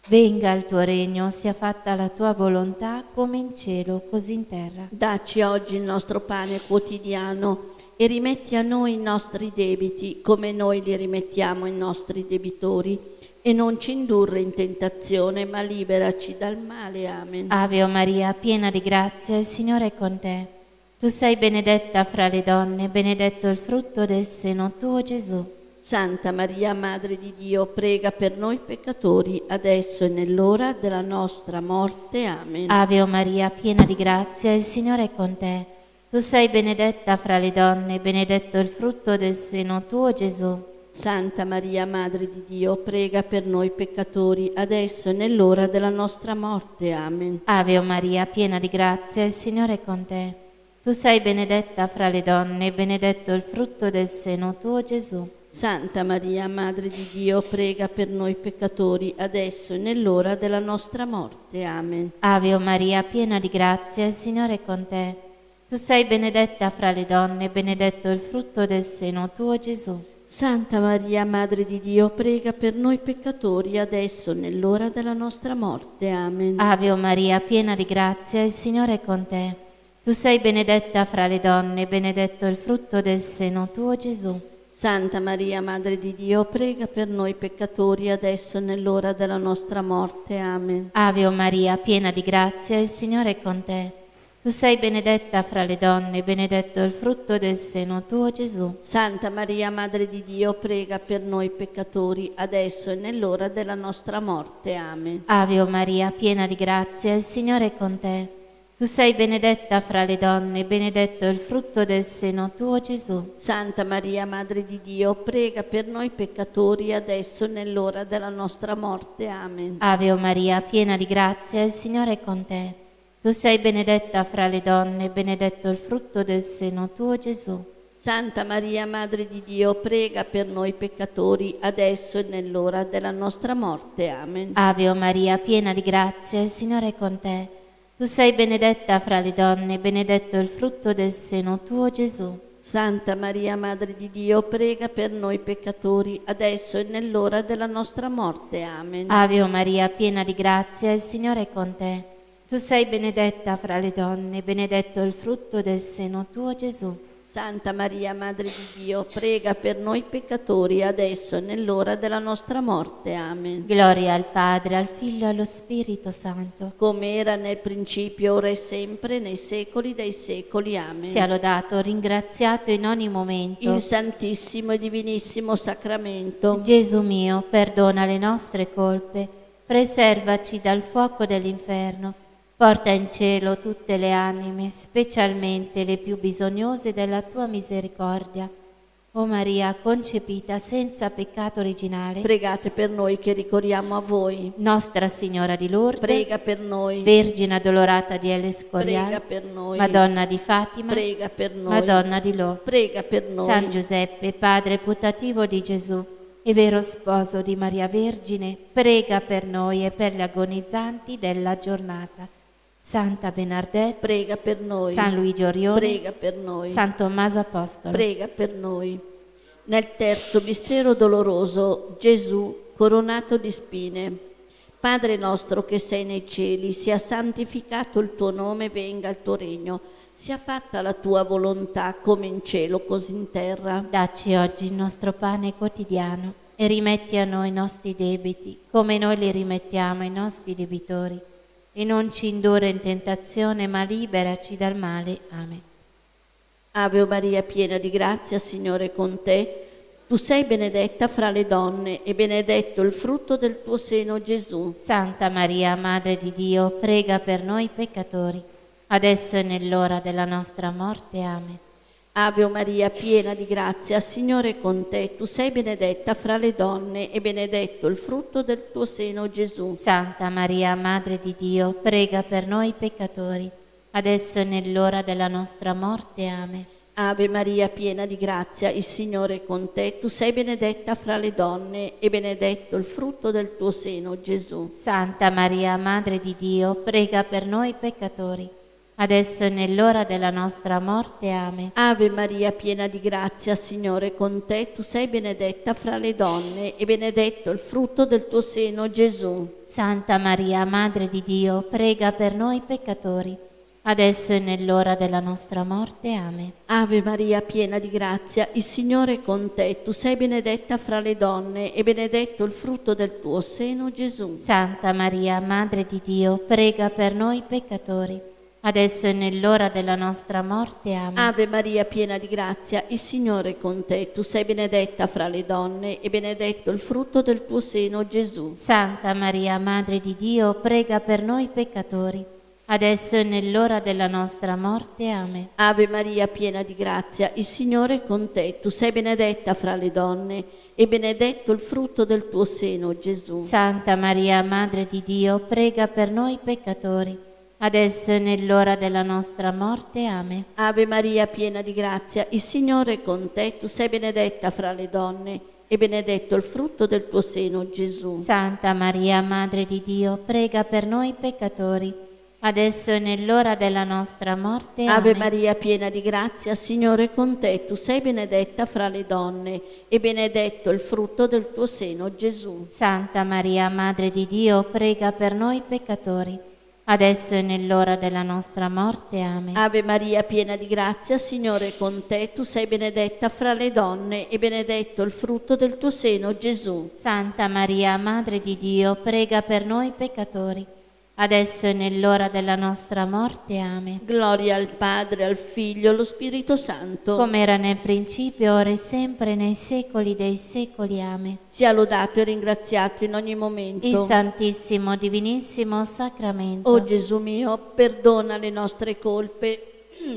Venga il tuo regno, sia fatta la tua volontà come in cielo, così in terra. Dacci oggi il nostro pane quotidiano e rimetti a noi i nostri debiti come noi li rimettiamo ai nostri debitori. E non ci indurre in tentazione, ma liberaci dal male. Amen. Ave o Maria, piena di grazia, il Signore è con te. Tu sei benedetta fra le donne, benedetto il frutto del seno tuo, Gesù. Santa Maria, Madre di Dio, prega per noi peccatori, adesso e nell'ora della nostra morte. Amen. Ave o Maria, piena di grazia, il Signore è con te. Tu sei benedetta fra le donne, benedetto il frutto del seno tuo, Gesù. Santa Maria, Madre di Dio, prega per noi peccatori, adesso e nell'ora della nostra morte. Amen. Ave o Maria, piena di grazia, il Signore è con te. Tu sei benedetta fra le donne, benedetto il frutto del seno tuo, Gesù. Santa Maria, Madre di Dio, prega per noi peccatori, adesso e nell'ora della nostra morte. Amen. Ave o Maria, piena di grazia, il Signore è con te. Tu sei benedetta fra le donne, benedetto il frutto del seno tuo, Gesù. Santa Maria, Madre di Dio, prega per noi peccatori, adesso e nell'ora della nostra morte. Amen. Ave o Maria, piena di grazia, il Signore è con te. Tu sei benedetta fra le donne, benedetto il frutto del seno tuo, Gesù. Santa Maria, Madre di Dio, prega per noi peccatori, adesso e nell'ora della nostra morte. Amen. Ave o Maria, piena di grazia, il Signore è con te. Tu sei benedetta fra le donne, benedetto il frutto del seno tuo, Gesù. Santa Maria, Madre di Dio, prega per noi peccatori, adesso e nell'ora della nostra morte. Amen. Ave o Maria, piena di grazia, il Signore è con te. Tu sei benedetta fra le donne, benedetto il frutto del seno tuo, Gesù. Santa Maria, Madre di Dio, prega per noi peccatori, adesso e nell'ora della nostra morte. Amen. Ave o Maria, piena di grazia, il Signore è con te. Tu sei benedetta fra le donne, benedetto il frutto del seno tuo, Gesù. Santa Maria, Madre di Dio, prega per noi peccatori, adesso e nell'ora della nostra morte. Amen. Ave o Maria, piena di grazia, il Signore è con te. Tu sei benedetta fra le donne, benedetto il frutto del seno tuo, Gesù. Santa Maria, Madre di Dio, prega per noi peccatori, adesso e nell'ora della nostra morte. Amen. Ave o Maria, piena di grazia, il Signore è con te. Tu sei benedetta fra le donne, benedetto il frutto del seno tuo, Gesù. Santa Maria, Madre di Dio, prega per noi peccatori, adesso e nell'ora della nostra morte. Amen. Gloria al Padre, al Figlio e allo Spirito Santo. Come era nel principio, ora e sempre, nei secoli dei secoli. Amen. Sia lodato, ringraziato in ogni momento. Il Santissimo e Divinissimo Sacramento. Gesù mio, perdona le nostre colpe, preservaci dal fuoco dell'inferno. Porta in cielo tutte le anime, specialmente le più bisognose della tua misericordia. O Maria, concepita senza peccato originale, Pregate per noi che ricorriamo a voi. Nostra Signora di Lourdes, Prega per noi. Vergine Addolorata di El Escorial, Prega per noi. Madonna di Fatima, Prega per noi. Madonna di Lo, Prega per noi. San Giuseppe, Padre putativo di Gesù, e vero sposo di Maria Vergine, prega per noi e per gli agonizzanti della giornata. Santa Bernadette, prega per noi. San Luigi Orione, prega per noi. San Tommaso Apostolo, prega per noi. Nel terzo mistero doloroso, Gesù coronato di spine. Padre nostro che sei nei cieli, sia santificato il tuo nome, venga il tuo regno, sia fatta la tua volontà come in cielo così in terra. Dacci oggi il nostro pane quotidiano e rimetti a noi i nostri debiti, come noi li rimettiamo ai nostri debitori. E non ci indurre in tentazione, ma liberaci dal male. Amen. Ave Maria, piena di grazia, Signore è con te. Tu sei benedetta fra le donne e benedetto il frutto del tuo seno, Gesù. Santa Maria, Madre di Dio, prega per noi peccatori, adesso e nell'ora della nostra morte. Amen. Ave Maria, piena di grazia, Signore è con te. Tu sei benedetta fra le donne e benedetto il frutto del tuo seno, Gesù. Santa Maria, Madre di Dio, prega per noi peccatori, adesso e nell'ora della nostra morte. Amen. Ave Maria, piena di grazia, il Signore è con te. Tu sei benedetta fra le donne e benedetto il frutto del tuo seno, Gesù. Santa Maria, Madre di Dio, prega per noi peccatori, adesso e nell'ora della nostra morte. Amen. Ave Maria, piena di grazia, Signore è con te. Tu sei benedetta fra le donne e benedetto il frutto del tuo seno, Gesù. Santa Maria, Madre di Dio, prega per noi peccatori, adesso e nell'ora della nostra morte. Amen. Ave Maria, piena di grazia, il Signore è con te. Tu sei benedetta fra le donne e benedetto il frutto del tuo seno, Gesù. Santa Maria, Madre di Dio, prega per noi peccatori, adesso e nell'ora della nostra morte. Amen. Ave Maria, piena di grazia, il Signore è con te. Tu sei benedetta fra le donne e benedetto il frutto del tuo seno, Gesù. Santa Maria, Madre di Dio, prega per noi peccatori, adesso e nell'ora della nostra morte. Amen. Ave Maria, piena di grazia, il Signore è con te. Tu sei benedetta fra le donne e benedetto il frutto del tuo seno, Gesù. Santa Maria, Madre di Dio, prega per noi peccatori, adesso e nell'ora della nostra morte. Amen. Ave Maria, piena di grazia, il Signore è con te. Tu sei benedetta fra le donne e benedetto il frutto del tuo seno, Gesù. Santa Maria, Madre di Dio, prega per noi peccatori, adesso e nell'ora della nostra morte. Amen. Ave Maria, piena di grazia, Signore è con te. Tu sei benedetta fra le donne e benedetto il frutto del tuo seno, Gesù. Santa Maria, Madre di Dio, prega per noi peccatori, adesso e nell'ora della nostra morte. Amen. Ave Maria, piena di grazia, Signore è con te. Tu sei benedetta fra le donne e benedetto il frutto del tuo seno, Gesù. Santa Maria, Madre di Dio, prega per noi peccatori, adesso e nell'ora della nostra morte. Amen. Gloria al Padre, al Figlio e allo Spirito Santo. Come era nel principio, ora e sempre, nei secoli dei secoli. Amen. Sia lodato e ringraziato in ogni momento Il Santissimo Divinissimo Sacramento. O Gesù mio, perdona le nostre colpe,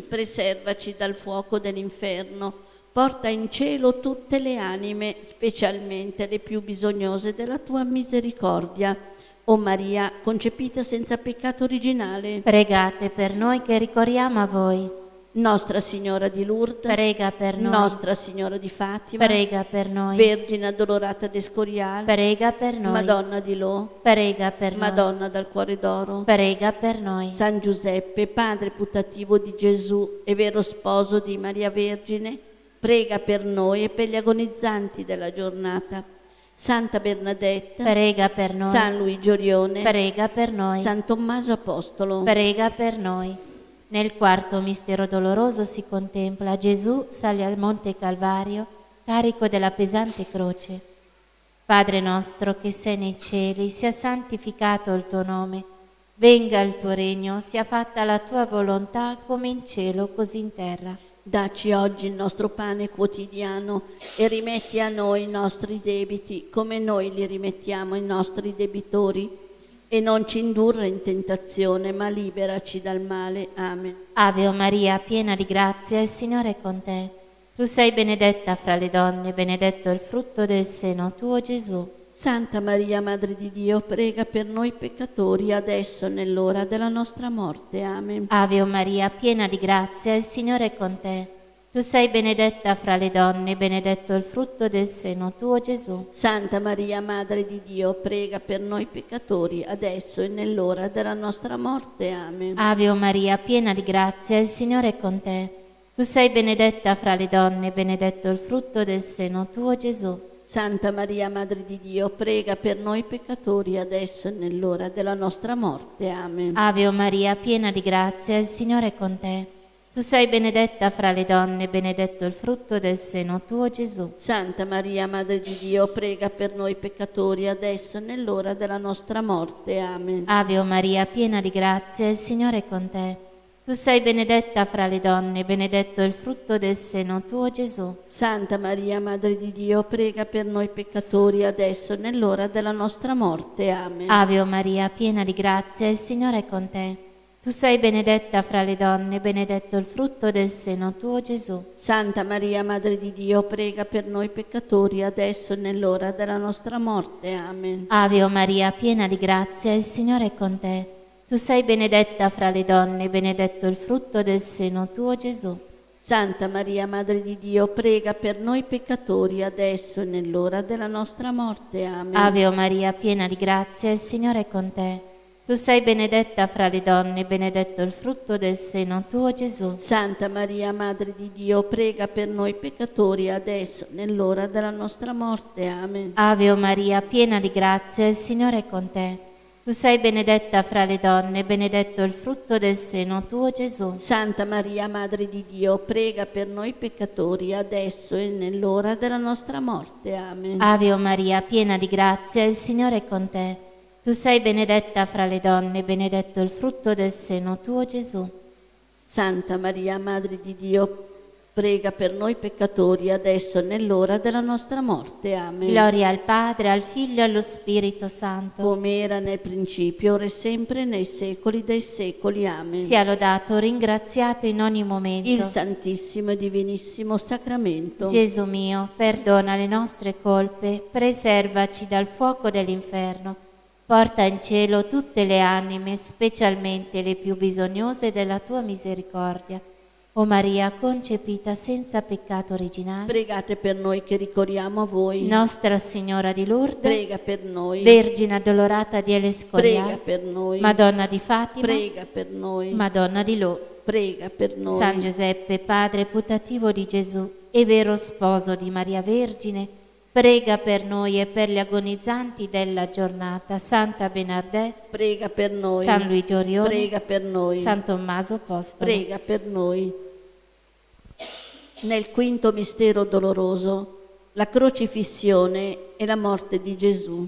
preservaci dal fuoco dell'inferno, porta in cielo tutte le anime, specialmente le più bisognose della tua misericordia. O Maria, concepita senza peccato originale, Pregate per noi che ricorriamo a voi. Nostra Signora di Lourdes, Prega per noi. Nostra Signora di Fatima, Prega per noi. Vergine addolorata d'Escorial, Prega per noi. Madonna di Lo, Prega per noi. Madonna dal Cuore d'Oro, Prega per noi. San Giuseppe, padre putativo di Gesù e vero sposo di Maria Vergine, prega per noi e per gli agonizzanti della giornata. Santa Bernadette, Prega per noi. San Luigi Orione, Prega per noi. San Tommaso Apostolo. Prega per noi. Nel quarto mistero doloroso si contempla Gesù sale al Monte Calvario carico della pesante croce. Padre nostro che sei nei cieli, sia santificato il tuo nome, venga il tuo regno, sia fatta la tua volontà come in cielo così in terra. Dacci oggi il nostro pane quotidiano e rimetti a noi i nostri debiti come noi li rimettiamo ai nostri debitori, e non ci indurre in tentazione, ma liberaci dal male. Amen. Ave Maria, piena di grazia, il Signore è con te. Tu sei benedetta fra le donne, benedetto il frutto del seno tuo, Gesù. Santa Maria, Madre di Dio, prega per noi peccatori, adesso e nell'ora della nostra morte. Amen. Ave Maria, piena di grazia, il Signore è con te. Tu sei benedetta fra le donne, benedetto il frutto del seno tuo, Gesù. Santa Maria, Madre di Dio, prega per noi peccatori, adesso e nell'ora della nostra morte. Amen. Ave o Maria, piena di grazia, il Signore è con te. Tu sei benedetta fra le donne, benedetto il frutto del seno tuo, Gesù. Santa Maria, Madre di Dio, prega per noi peccatori, adesso e nell'ora della nostra morte. Amen. Ave o Maria, piena di grazia, il Signore è con te. Tu sei benedetta fra le donne, benedetto il frutto del seno tuo, Gesù. Santa Maria, Madre di Dio, prega per noi peccatori, adesso e nell'ora della nostra morte. Amen. Ave o Maria, piena di grazia, il Signore è con te. Tu sei benedetta fra le donne, benedetto il frutto del seno tuo, Gesù. Santa Maria, Madre di Dio, prega per noi peccatori, adesso e nell'ora della nostra morte. Amen. Ave o Maria, piena di grazia, il Signore è con te. Tu sei benedetta fra le donne, benedetto il frutto del seno tuo, Gesù. Santa Maria, Madre di Dio, prega per noi peccatori, adesso e nell'ora della nostra morte. Amen. Ave o Maria, piena di grazia, il Signore è con te. Tu sei benedetta fra le donne, benedetto il frutto del seno tuo, Gesù. Santa Maria, Madre di Dio, prega per noi peccatori, adesso e nell'ora della nostra morte. Amen. Ave o Maria, piena di grazia, il Signore è con te. Tu sei benedetta fra le donne, benedetto il frutto del seno tuo, Gesù. Santa Maria, Madre di Dio, prega per noi peccatori, adesso e nell'ora della nostra morte. Amen. Ave o Maria, piena di grazia, il Signore è con te. Tu sei benedetta fra le donne, benedetto il frutto del seno tuo, Gesù. Santa Maria, Madre di Dio, prega per noi peccatori, adesso e nell'ora della nostra morte. Amen. Ave o Maria, piena di grazia, il Signore è con te. Tu sei benedetta fra le donne, benedetto il frutto del seno tuo, Gesù. Santa Maria, Madre di Dio, prega per noi peccatori, adesso e nell'ora della nostra morte. Amen. Gloria al Padre, al Figlio e allo Spirito Santo. Come era nel principio, ora e sempre, nei secoli dei secoli. Amen. Sia lodato, ringraziato in ogni momento Il Santissimo e Divinissimo Sacramento. Gesù mio, perdona le nostre colpe, preservaci dal fuoco dell'inferno, porta in cielo tutte le anime, specialmente le più bisognose della tua misericordia. O Maria concepita senza peccato originale, Pregate per noi che ricorriamo a voi. Nostra Signora di Lourdes, Prega per noi. Vergine addolorata di Prega Escorial, per noi. Madonna di Fatima, Prega per noi. Madonna di Lo, Prega per noi. San Giuseppe, Padre putativo di Gesù e vero sposo di Maria Vergine, prega per noi e per gli agonizzanti della giornata. Santa Bernadette, Prega per noi. San Luigi Orione, Prega per noi. San Tommaso Apostolo. Prega per noi. Nel quinto mistero doloroso, la crocifissione e la morte di Gesù.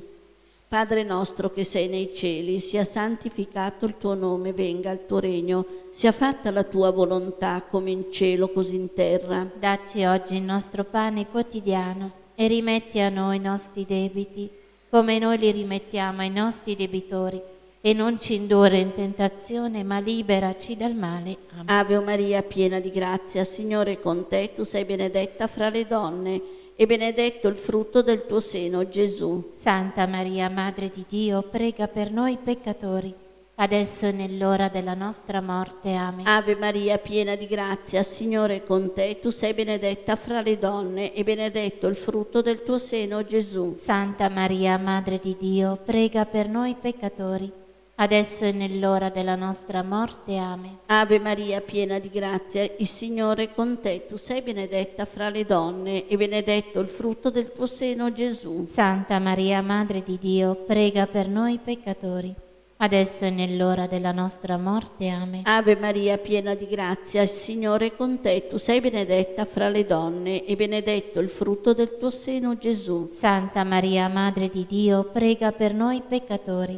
Padre nostro che sei nei cieli, sia santificato il tuo nome, venga il tuo regno, sia fatta la tua volontà come in cielo così in terra. Dacci oggi il nostro pane quotidiano e rimetti a noi i nostri debiti, come noi li rimettiamo ai nostri debitori, e non ci indurre in tentazione, ma liberaci dal male. Amen. Ave Maria, piena di grazia, Signore è con te, tu sei benedetta fra le donne, e benedetto il frutto del tuo seno, Gesù. Santa Maria, Madre di Dio, prega per noi peccatori, adesso e nell'ora della nostra morte. Amen. Ave Maria, piena di grazia, Signore è con te, tu sei benedetta fra le donne, e benedetto il frutto del tuo seno, Gesù. Santa Maria, Madre di Dio, prega per noi peccatori, adesso e nell'ora della nostra morte. Amen. Ave Maria, piena di grazia, il Signore è con te, tu sei benedetta fra le donne, e benedetto il frutto del tuo seno, Gesù. Santa Maria, Madre di Dio, prega per noi peccatori, adesso e nell'ora della nostra morte. Amen. Ave Maria, piena di grazia, il Signore è con te, tu sei benedetta fra le donne, e benedetto il frutto del tuo seno, Gesù. Santa Maria, Madre di Dio, prega per noi peccatori,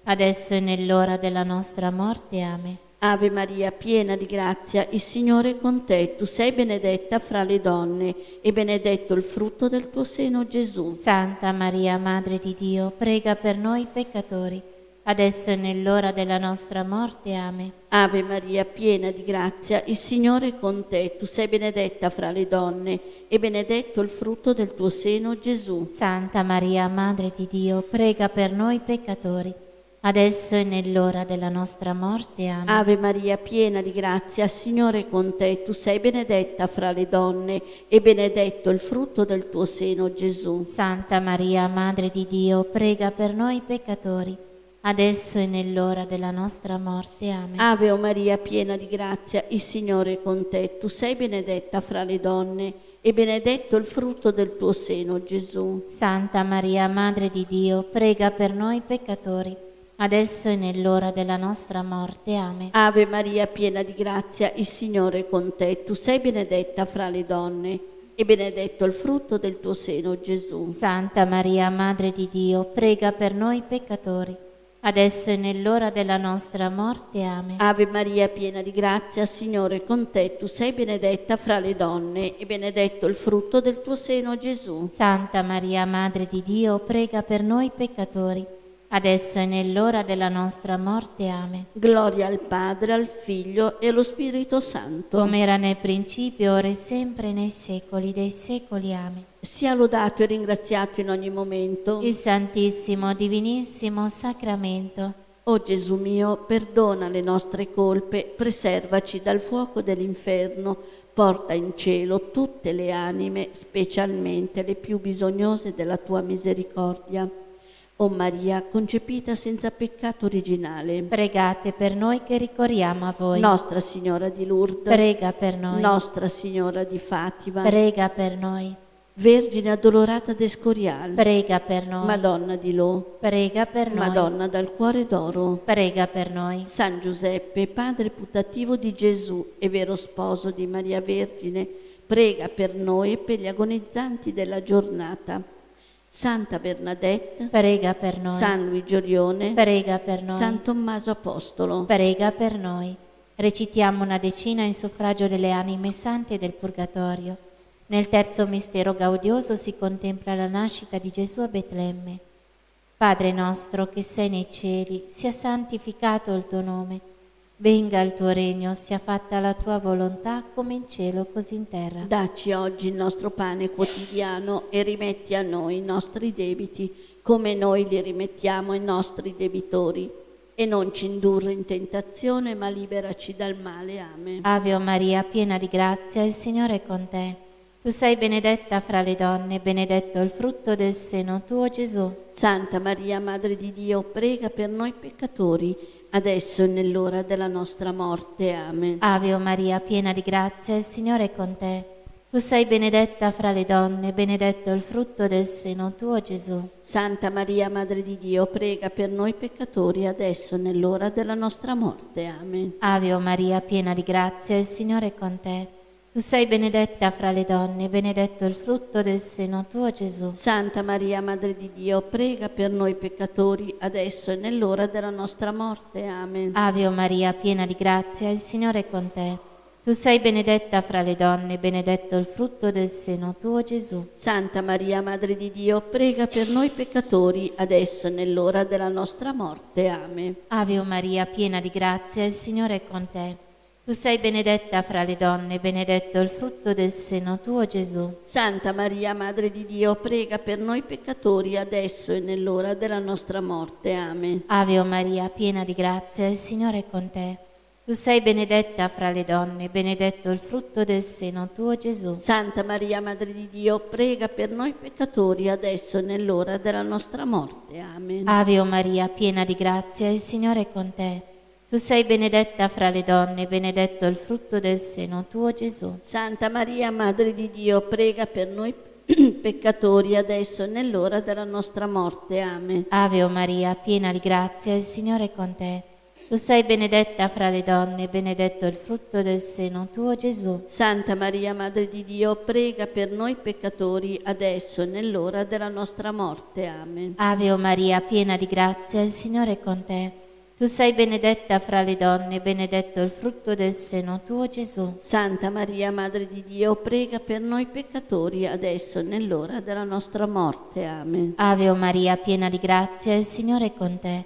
adesso e nell'ora della nostra morte. Amen. Ave Maria, piena di grazia, il Signore è con te, tu sei benedetta fra le donne, e benedetto il frutto del tuo seno, Gesù. Santa Maria, Madre di Dio, prega per noi peccatori, adesso e nell'ora della nostra morte. Amen. Ave Maria, piena di grazia, il Signore è con te, tu sei benedetta fra le donne, e benedetto il frutto del tuo seno, Gesù. Santa Maria, Madre di Dio, prega per noi peccatori, adesso e nell'ora della nostra morte. Amen. Ave Maria, piena di grazia, il Signore è con te. Tu sei benedetta fra le donne e benedetto il frutto del tuo seno, Gesù. Santa Maria, Madre di Dio, prega per noi peccatori, adesso e nell'ora della nostra morte. Amen. Ave Maria, piena di grazia, il Signore è con te. Tu sei benedetta fra le donne e benedetto il frutto del tuo seno, Gesù. Santa Maria, Madre di Dio, prega per noi peccatori, adesso e nell'ora della nostra morte. Amen. Ave Maria, piena di grazia, il Signore è con te. Tu sei benedetta fra le donne e benedetto il frutto del tuo seno, Gesù. Santa Maria, Madre di Dio, prega per noi peccatori, adesso e nell'ora della nostra morte. Amen. Ave Maria, piena di grazia, il Signore è con te. Tu sei benedetta fra le donne e benedetto il frutto del tuo seno, Gesù. Santa Maria, Madre di Dio, prega per noi peccatori, adesso e nell'ora della nostra morte. Amen. Gloria al Padre, al Figlio e allo Spirito Santo. Come era nel principio, ora e sempre, nei secoli dei secoli. Amen. Sia lodato e ringraziato in ogni momento. Il Santissimo, Divinissimo Sacramento. O Gesù mio, perdona le nostre colpe, preservaci dal fuoco dell'inferno, porta in cielo tutte le anime, specialmente le più bisognose della tua misericordia. O Maria, concepita senza peccato originale, Pregate per noi che ricorriamo a voi. Nostra Signora di Lourdes, Prega per noi. Nostra Signora di Fatima, Prega per noi. Vergine addolorata d'Escorial, Prega per noi. Madonna di Lo, Prega per noi. Madonna dal Cuore d'Oro, Prega per noi. San Giuseppe, padre putativo di Gesù e vero sposo di Maria Vergine, prega per noi e per gli agonizzanti della giornata. Santa Bernadette, Prega per noi. San Luigi Orione, Prega per noi. San Tommaso Apostolo. Prega per noi. Recitiamo una decina in suffragio delle anime sante del Purgatorio. Nel terzo mistero gaudioso si contempla la nascita di Gesù a Betlemme. Padre nostro che sei nei cieli, sia santificato il tuo nome. Venga il tuo regno, sia fatta la tua volontà come in cielo così in terra. Dacci oggi il nostro pane quotidiano e rimetti a noi i nostri debiti, come noi li rimettiamo ai nostri debitori. E non ci indurre in tentazione, ma liberaci dal male. Amen. Ave Maria, piena di grazia, il Signore è con te. Tu sei benedetta fra le donne, benedetto il frutto del seno tuo, Gesù. Santa Maria, Madre di Dio, prega per noi peccatori, adesso e nell'ora della nostra morte. Amen. Ave Maria, piena di grazia, il Signore è con te. Tu sei benedetta fra le donne, benedetto il frutto del seno tuo, Gesù. Santa Maria, Madre di Dio, prega per noi peccatori, adesso e nell'ora della nostra morte. Amen. Ave Maria, piena di grazia, il Signore è con te. Tu sei benedetta fra le donne, benedetto il frutto del seno tuo, Gesù. Santa Maria, Madre di Dio, prega per noi peccatori, adesso e nell'ora della nostra morte. Amen. Ave Maria, piena di grazia, il Signore è con te. Tu sei benedetta fra le donne, benedetto il frutto del seno tuo, Gesù. Santa Maria, Madre di Dio, prega per noi peccatori, adesso e nell'ora della nostra morte. Amen. Ave Maria, piena di grazia, il Signore è con te. Tu sei benedetta fra le donne, benedetto il frutto del seno tuo, Gesù. Santa Maria, Madre di Dio, prega per noi peccatori, adesso e nell'ora della nostra morte. Amen. Ave Maria, piena di grazia, il Signore è con te. Tu sei benedetta fra le donne, benedetto il frutto del seno tuo, Gesù. Santa Maria, Madre di Dio, prega per noi peccatori, adesso e nell'ora della nostra morte. Amen. Ave Maria, piena di grazia, il Signore è con te. Tu sei benedetta fra le donne, benedetto il frutto del seno tuo, Gesù. Santa Maria, Madre di Dio, prega per noi peccatori, adesso e nell'ora della nostra morte. Amen. Ave Maria, piena di grazia, il Signore è con te. Tu sei benedetta fra le donne, benedetto il frutto del seno tuo, Gesù. Santa Maria, Madre di Dio, prega per noi peccatori, adesso e nell'ora della nostra morte. Amen. Ave Maria, piena di grazia, il Signore è con te. Tu sei benedetta fra le donne, benedetto il frutto del seno tuo, Gesù. Santa Maria, Madre di Dio, prega per noi peccatori, adesso e nell'ora della nostra morte. Amen. Ave Maria, piena di grazia, il Signore è con te.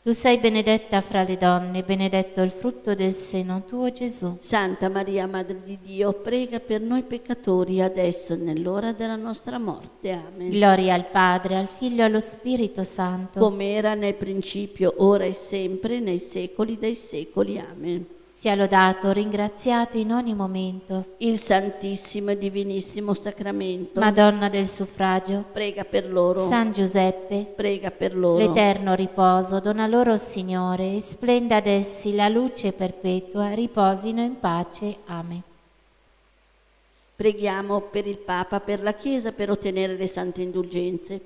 Tu sei benedetta fra le donne, benedetto il frutto del seno tuo, Gesù. Santa Maria, Madre di Dio, prega per noi peccatori, adesso e nell'ora della nostra morte. Amen. Gloria al Padre, al Figlio e allo Spirito Santo. Come era nel principio, ora e sempre, nei secoli dei secoli. Amen. Sia lodato, ringraziato in ogni momento. Il Santissimo e Divinissimo Sacramento, Madonna del suffragio, prega per loro. San Giuseppe, Prega per loro. l'eterno riposo dona loro, Signore, e splenda ad essi la luce perpetua, riposino in pace. Amen. Preghiamo per il Papa, per la Chiesa, per ottenere le sante indulgenze.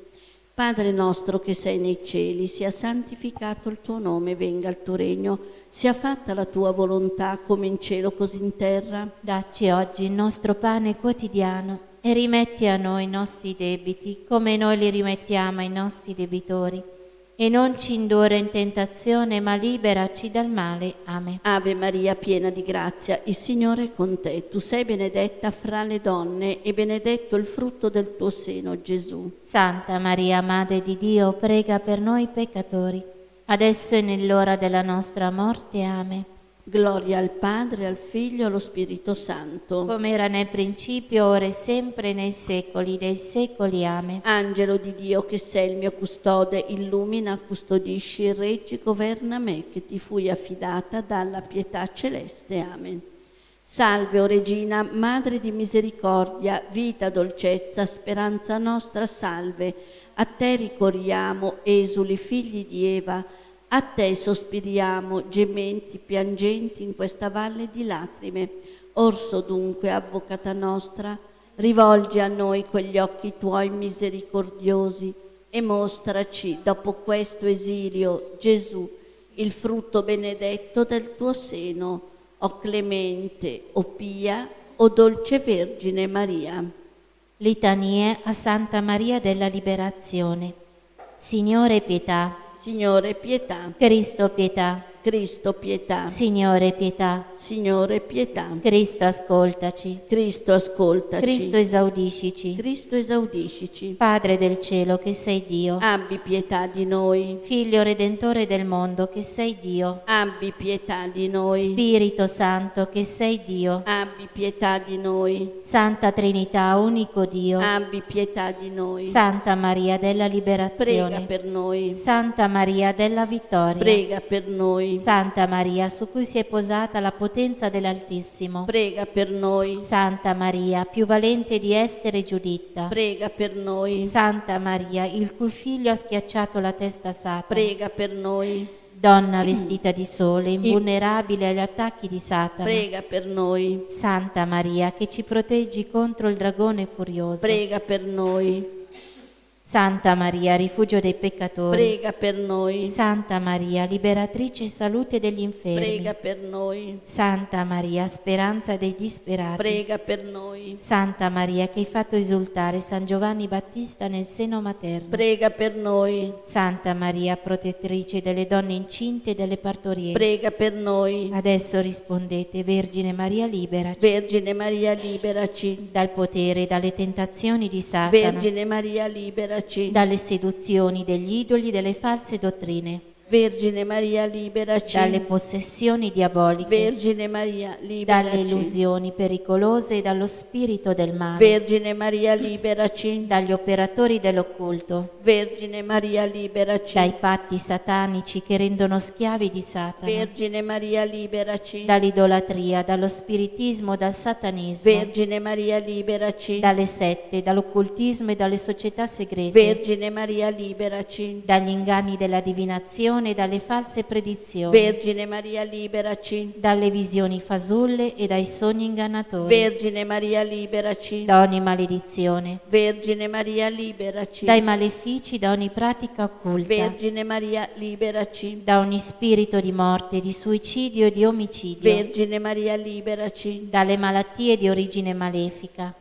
Padre nostro che sei nei cieli, sia santificato il tuo nome, venga il tuo regno, sia fatta la tua volontà come in cielo così in terra. Dacci oggi il nostro pane quotidiano e rimetti a noi i nostri debiti come noi li rimettiamo ai nostri debitori. E non ci indurre in tentazione, ma liberaci dal male. Amen. Ave Maria, piena di grazia, il Signore è con te. Tu sei benedetta fra le donne e benedetto il frutto del tuo seno, Gesù. Santa Maria, Madre di Dio, prega per noi peccatori, adesso e nell'ora della nostra morte. Amen. Gloria al Padre, al Figlio e allo Spirito Santo. Come era nel principio, ora e sempre, nei secoli dei secoli. Amen. Angelo di Dio, che sei il mio custode, illumina, custodisci, reggi, governa me, che ti fui affidata dalla pietà celeste. Amen. Salve, o Regina, Madre di misericordia, vita, dolcezza, speranza nostra, salve. A te ricorriamo, esuli, figli di Eva, a te sospiriamo, gementi, piangenti in questa valle di lacrime. Orso dunque, avvocata nostra, rivolgi a noi quegli occhi tuoi misericordiosi e mostraci, dopo questo esilio, Gesù, il frutto benedetto del tuo seno, o clemente, o pia, o dolce Vergine Maria. Litanie a Santa Maria della Liberazione. Signore pietà, Signore pietà, Cristo pietà, Cristo pietà, Signore pietà, Signore pietà, Cristo ascoltaci, Cristo ascoltaci, Cristo esaudiscici, Cristo esaudiscici. Padre del cielo che sei Dio, Abbi pietà di noi, Figlio Redentore del mondo che sei Dio, abbi pietà di noi, Spirito Santo che sei Dio, abbi pietà di noi, Santa Trinità, unico Dio, abbi pietà di noi. Santa Maria della Liberazione, Prega per noi, Santa Maria della Vittoria, prega per noi, Santa Maria su cui si è posata la potenza dell'Altissimo, prega per noi, Santa Maria, più valente di Estere e Giuditta, prega per noi, Santa Maria, il cui figlio ha schiacciato la testa a Satana, prega per noi, donna vestita di sole, invulnerabile agli attacchi di Satana, prega per noi, Santa Maria, che ci proteggi contro il dragone furioso, prega per noi, Santa Maria, rifugio dei peccatori, prega per noi, Santa Maria, liberatrice e salute degli infermi, prega per noi, Santa Maria, speranza dei disperati, prega per noi, Santa Maria, che hai fatto esultare San Giovanni Battista nel seno materno, prega per noi, Santa Maria, protettrice delle donne incinte e delle partoriere, prega per noi, adesso rispondete, Vergine Maria, liberaci Vergine Maria liberaci, dal potere e dalle tentazioni di Satana, Vergine Maria liberaci, dalle seduzioni degli idoli e delle false dottrine, Vergine Maria liberaci, dalle possessioni diaboliche, Vergine Maria dalle liberaci, illusioni pericolose e dallo spirito del male, Vergine Maria liberaci, dagli operatori dell'occulto, Vergine Maria liberaci, dai patti satanici che rendono schiavi di Satana, Vergine Maria liberaci, dall'idolatria, dallo spiritismo, dal satanismo, Vergine Maria liberaci, dalle sette, dall'occultismo e dalle società segrete, Vergine Maria liberaci, dagli inganni della divinazione e dalle false predizioni, Vergine Maria liberaci, dalle visioni fasulle e dai sogni ingannatori, Vergine Maria liberaci, da ogni maledizione, Vergine Maria liberaci, dai malefici, da ogni pratica occulta, Vergine Maria liberaci, da ogni spirito di morte, di suicidio e di omicidio, Vergine Maria liberaci, dalle malattie di origine malefica,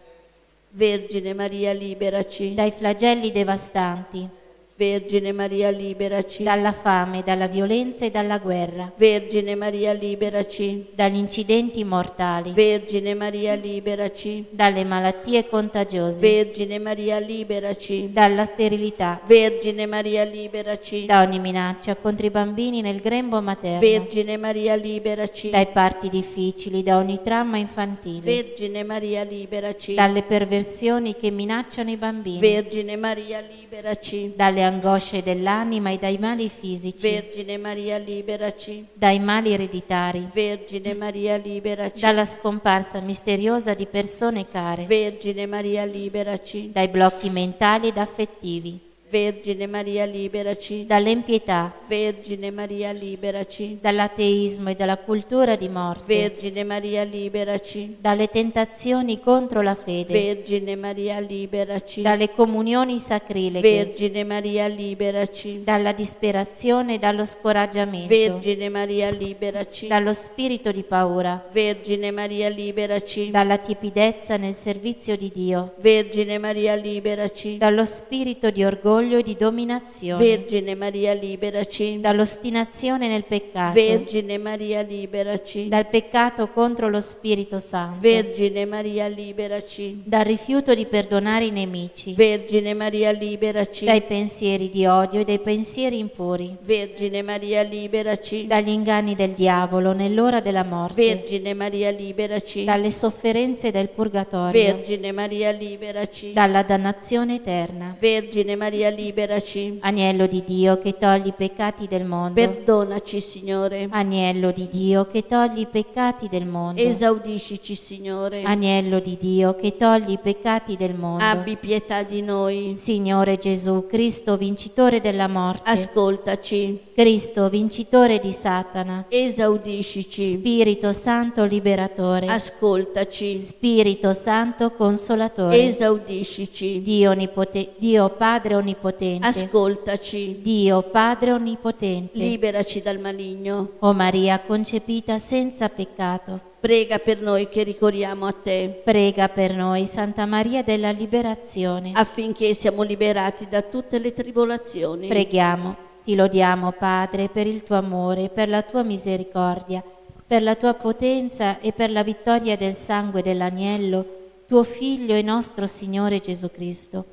Vergine Maria liberaci, dai flagelli devastanti, Vergine Maria, liberaci. dalla fame, dalla violenza e dalla guerra, Vergine Maria, liberaci. dagli incidenti mortali, Vergine Maria, liberaci. dalle malattie contagiose, Vergine Maria, liberaci. dalla sterilità, Vergine Maria, liberaci. da ogni minaccia contro i bambini nel grembo materno, Vergine Maria, liberaci. dai parti difficili, da ogni trauma infantile, Vergine Maria, liberaci. dalle perversioni che minacciano i bambini, Vergine Maria, liberaci. dalle angosce dell'anima e dai mali fisici, Vergine Maria, liberaci. dai mali ereditari, Vergine Maria, liberaci. dalla scomparsa misteriosa di persone care, Vergine Maria, liberaci. dai blocchi mentali ed affettivi, Vergine Maria, liberaci. dall'impietà, Vergine Maria, liberaci. dall'ateismo e dalla cultura di morte, Vergine Maria, liberaci. dalle tentazioni contro la fede, Vergine Maria, liberaci. dalle comunioni sacrileghe, Vergine Maria, liberaci. dalla disperazione e dallo scoraggiamento, Vergine Maria, liberaci. dallo spirito di paura, Vergine Maria, liberaci. dalla tiepidezza nel servizio di Dio, Vergine Maria, liberaci. dallo spirito di orgoglio e di dominazione, Vergine Maria, liberaci. dall'ostinazione nel peccato, Vergine Maria, liberaci. dal peccato contro lo Spirito Santo, Vergine Maria, liberaci. dal rifiuto di perdonare i nemici, Vergine Maria, liberaci. dai pensieri di odio e dai pensieri impuri, Vergine Maria, liberaci. dagli inganni del diavolo nell'ora della morte, Vergine Maria, liberaci. dalle sofferenze del purgatorio, Vergine Maria, liberaci. dalla dannazione eterna. Vergine Maria, liberaci. Agnello di Dio che togli i peccati del mondo, Perdonaci, Signore. Agnello di Dio che togli i peccati del mondo, Esaudiscici, Signore. Agnello di Dio che togli i peccati del mondo. Abbi pietà di noi. Signore Gesù, Cristo vincitore della morte, Ascoltaci. Cristo vincitore di Satana, Esaudiscici. Spirito Santo liberatore, Ascoltaci. Spirito Santo consolatore, Esaudiscici. Dio Padre onnipotente, Ascoltaci. Dio Padre onnipotente, Liberaci dal maligno. o Maria concepita senza peccato, Prega per noi che ricorriamo a te, prega per noi, Santa Maria della Liberazione. affinché siamo liberati da tutte le tribolazioni. Preghiamo. Ti lodiamo, Padre, per il tuo amore, per la tua misericordia, per la tua potenza e per la vittoria del sangue dell'agnello, tuo Figlio e nostro Signore Gesù Cristo.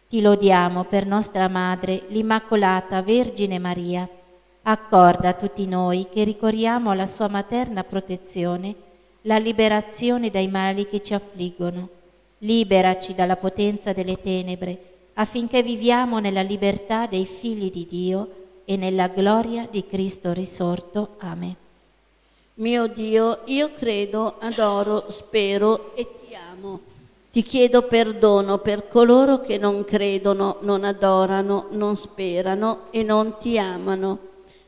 Ti lodiamo per nostra Madre, l'Immacolata Vergine Maria. Accorda a tutti noi che ricorriamo alla sua materna protezione la liberazione dai mali che ci affliggono. Liberaci dalla potenza delle tenebre, affinché viviamo nella libertà dei figli di Dio e nella gloria di Cristo risorto. Amen. Mio Dio, io credo, adoro, spero e ti amo. Ti chiedo perdono per coloro che non credono, non adorano, non sperano e non ti amano.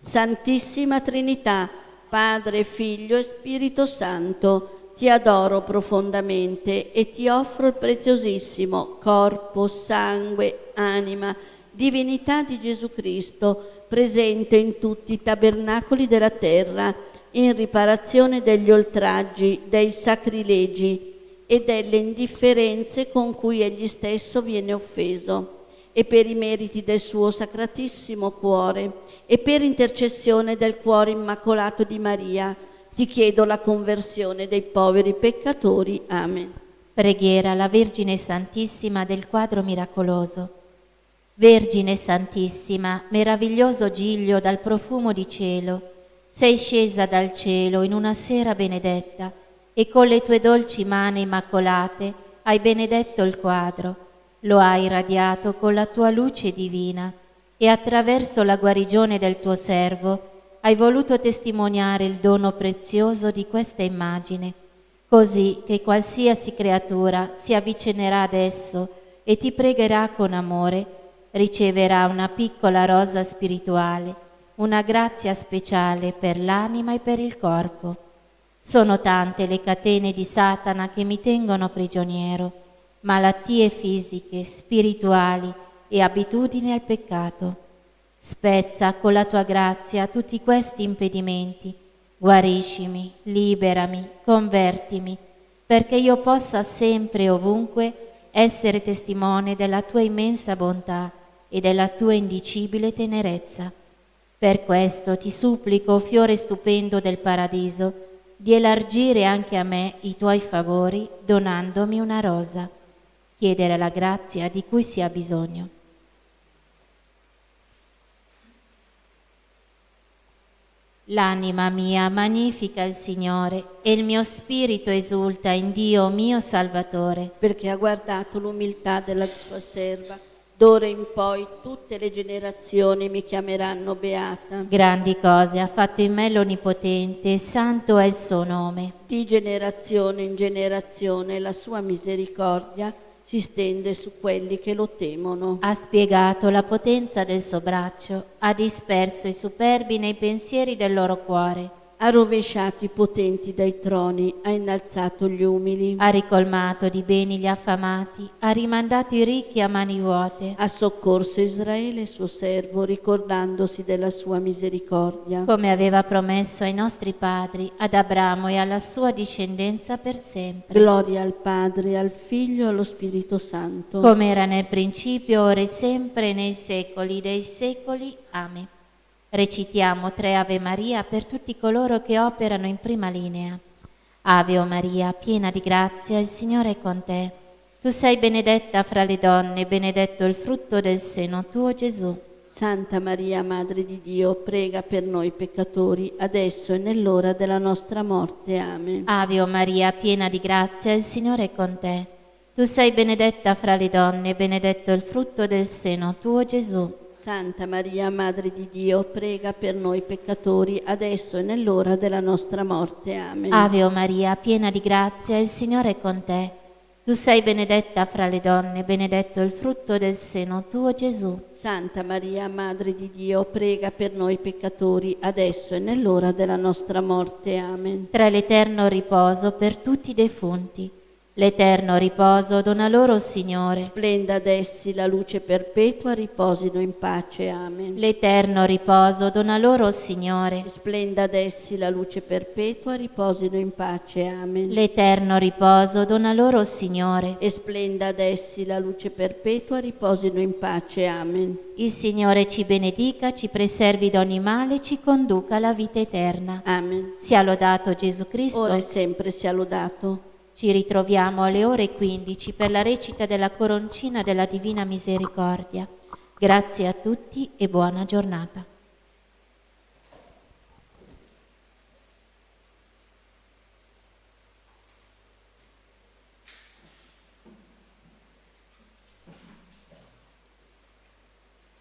Santissima Trinità, Padre, Figlio e Spirito Santo, ti adoro profondamente e ti offro il preziosissimo corpo, sangue, anima, divinità di Gesù Cristo, presente in tutti i tabernacoli della terra, in riparazione degli oltraggi, dei sacrilegi e delle indifferenze con cui egli stesso viene offeso, e per i meriti del suo sacratissimo cuore e per intercessione del cuore immacolato di Maria, ti chiedo la conversione dei poveri peccatori. Amen. Preghiera alla Vergine Santissima del quadro miracoloso. Vergine Santissima, meraviglioso giglio dal profumo di cielo, sei scesa dal cielo in una sera benedetta e con le tue dolci mani immacolate hai benedetto il quadro, lo hai irradiato con la tua luce divina e attraverso la guarigione del tuo servo hai voluto testimoniare il dono prezioso di questa immagine, così che qualsiasi creatura si avvicinerà ad esso e ti pregherà con amore, riceverà una piccola rosa spirituale, una grazia speciale per l'anima e per il corpo. Sono tante le catene di Satana che mi tengono prigioniero, malattie fisiche, spirituali e abitudini al peccato. Spezza con la tua grazia tutti questi impedimenti, guariscimi, liberami, convertimi, perché io possa sempre e ovunque essere testimone della tua immensa bontà e della tua indicibile tenerezza. Per questo ti supplico, fiore stupendo del paradiso, di elargire anche a me i tuoi favori donandomi una rosa. Chiedere la grazia di cui si ha bisogno. L'anima mia magnifica il Signore e il mio spirito esulta in Dio mio Salvatore. Perché ha guardato l'umiltà della sua serva. D'ora in poi tutte le generazioni mi chiameranno beata. Grandi cose ha fatto in me l'Onnipotente e santo è il suo nome. Di generazione in generazione la sua misericordia si stende su quelli che lo temono. Ha spiegato la potenza del suo braccio, ha disperso i superbi nei pensieri del loro cuore. Ha rovesciato i potenti dai troni, ha innalzato gli umili. Ha ricolmato di beni gli affamati, ha rimandato i ricchi a mani vuote. Ha soccorso Israele suo servo, ricordandosi della sua misericordia. Come aveva promesso ai nostri padri, ad Abramo e alla sua discendenza per sempre. Gloria al Padre, al Figlio e allo Spirito Santo. Come era nel principio, ora e sempre, nei secoli dei secoli. Amen. Recitiamo 3 Ave Maria per tutti coloro che operano in prima linea. Ave o Maria, piena di grazia, il Signore è con te. Tu sei benedetta fra le donne, benedetto il frutto del seno tuo, Gesù. Santa Maria, Madre di Dio, prega per noi peccatori, adesso e nell'ora della nostra morte. Amen. Ave o Maria, piena di grazia, il Signore è con te. Tu sei benedetta fra le donne, benedetto il frutto del seno tuo, Gesù. Santa Maria, Madre di Dio, prega per noi peccatori, adesso e nell'ora della nostra morte. Amen. Ave o Maria, piena di grazia, il Signore è con te. Tu sei benedetta fra le donne, benedetto il frutto del seno tuo, Gesù. Santa Maria, Madre di Dio, prega per noi peccatori, adesso e nell'ora della nostra morte. Amen. Tra l'eterno riposo per tutti i defunti. L'eterno riposo dona loro, Signore. Splenda ad essi la luce perpetua, riposino in pace. Amen. L'eterno riposo dona loro, Signore. Splenda ad essi la luce perpetua, riposino in pace. Amen. L'eterno riposo dona loro, Signore. E splenda ad essi la luce perpetua, riposino in pace. Amen. Il Signore ci benedica, ci preservi da ogni male, ci conduca alla vita eterna. Amen. Sia lodato Gesù Cristo. Ora e sempre sia lodato. Ci ritroviamo alle ore 15 per la recita della coroncina della Divina Misericordia. Grazie a tutti e buona giornata.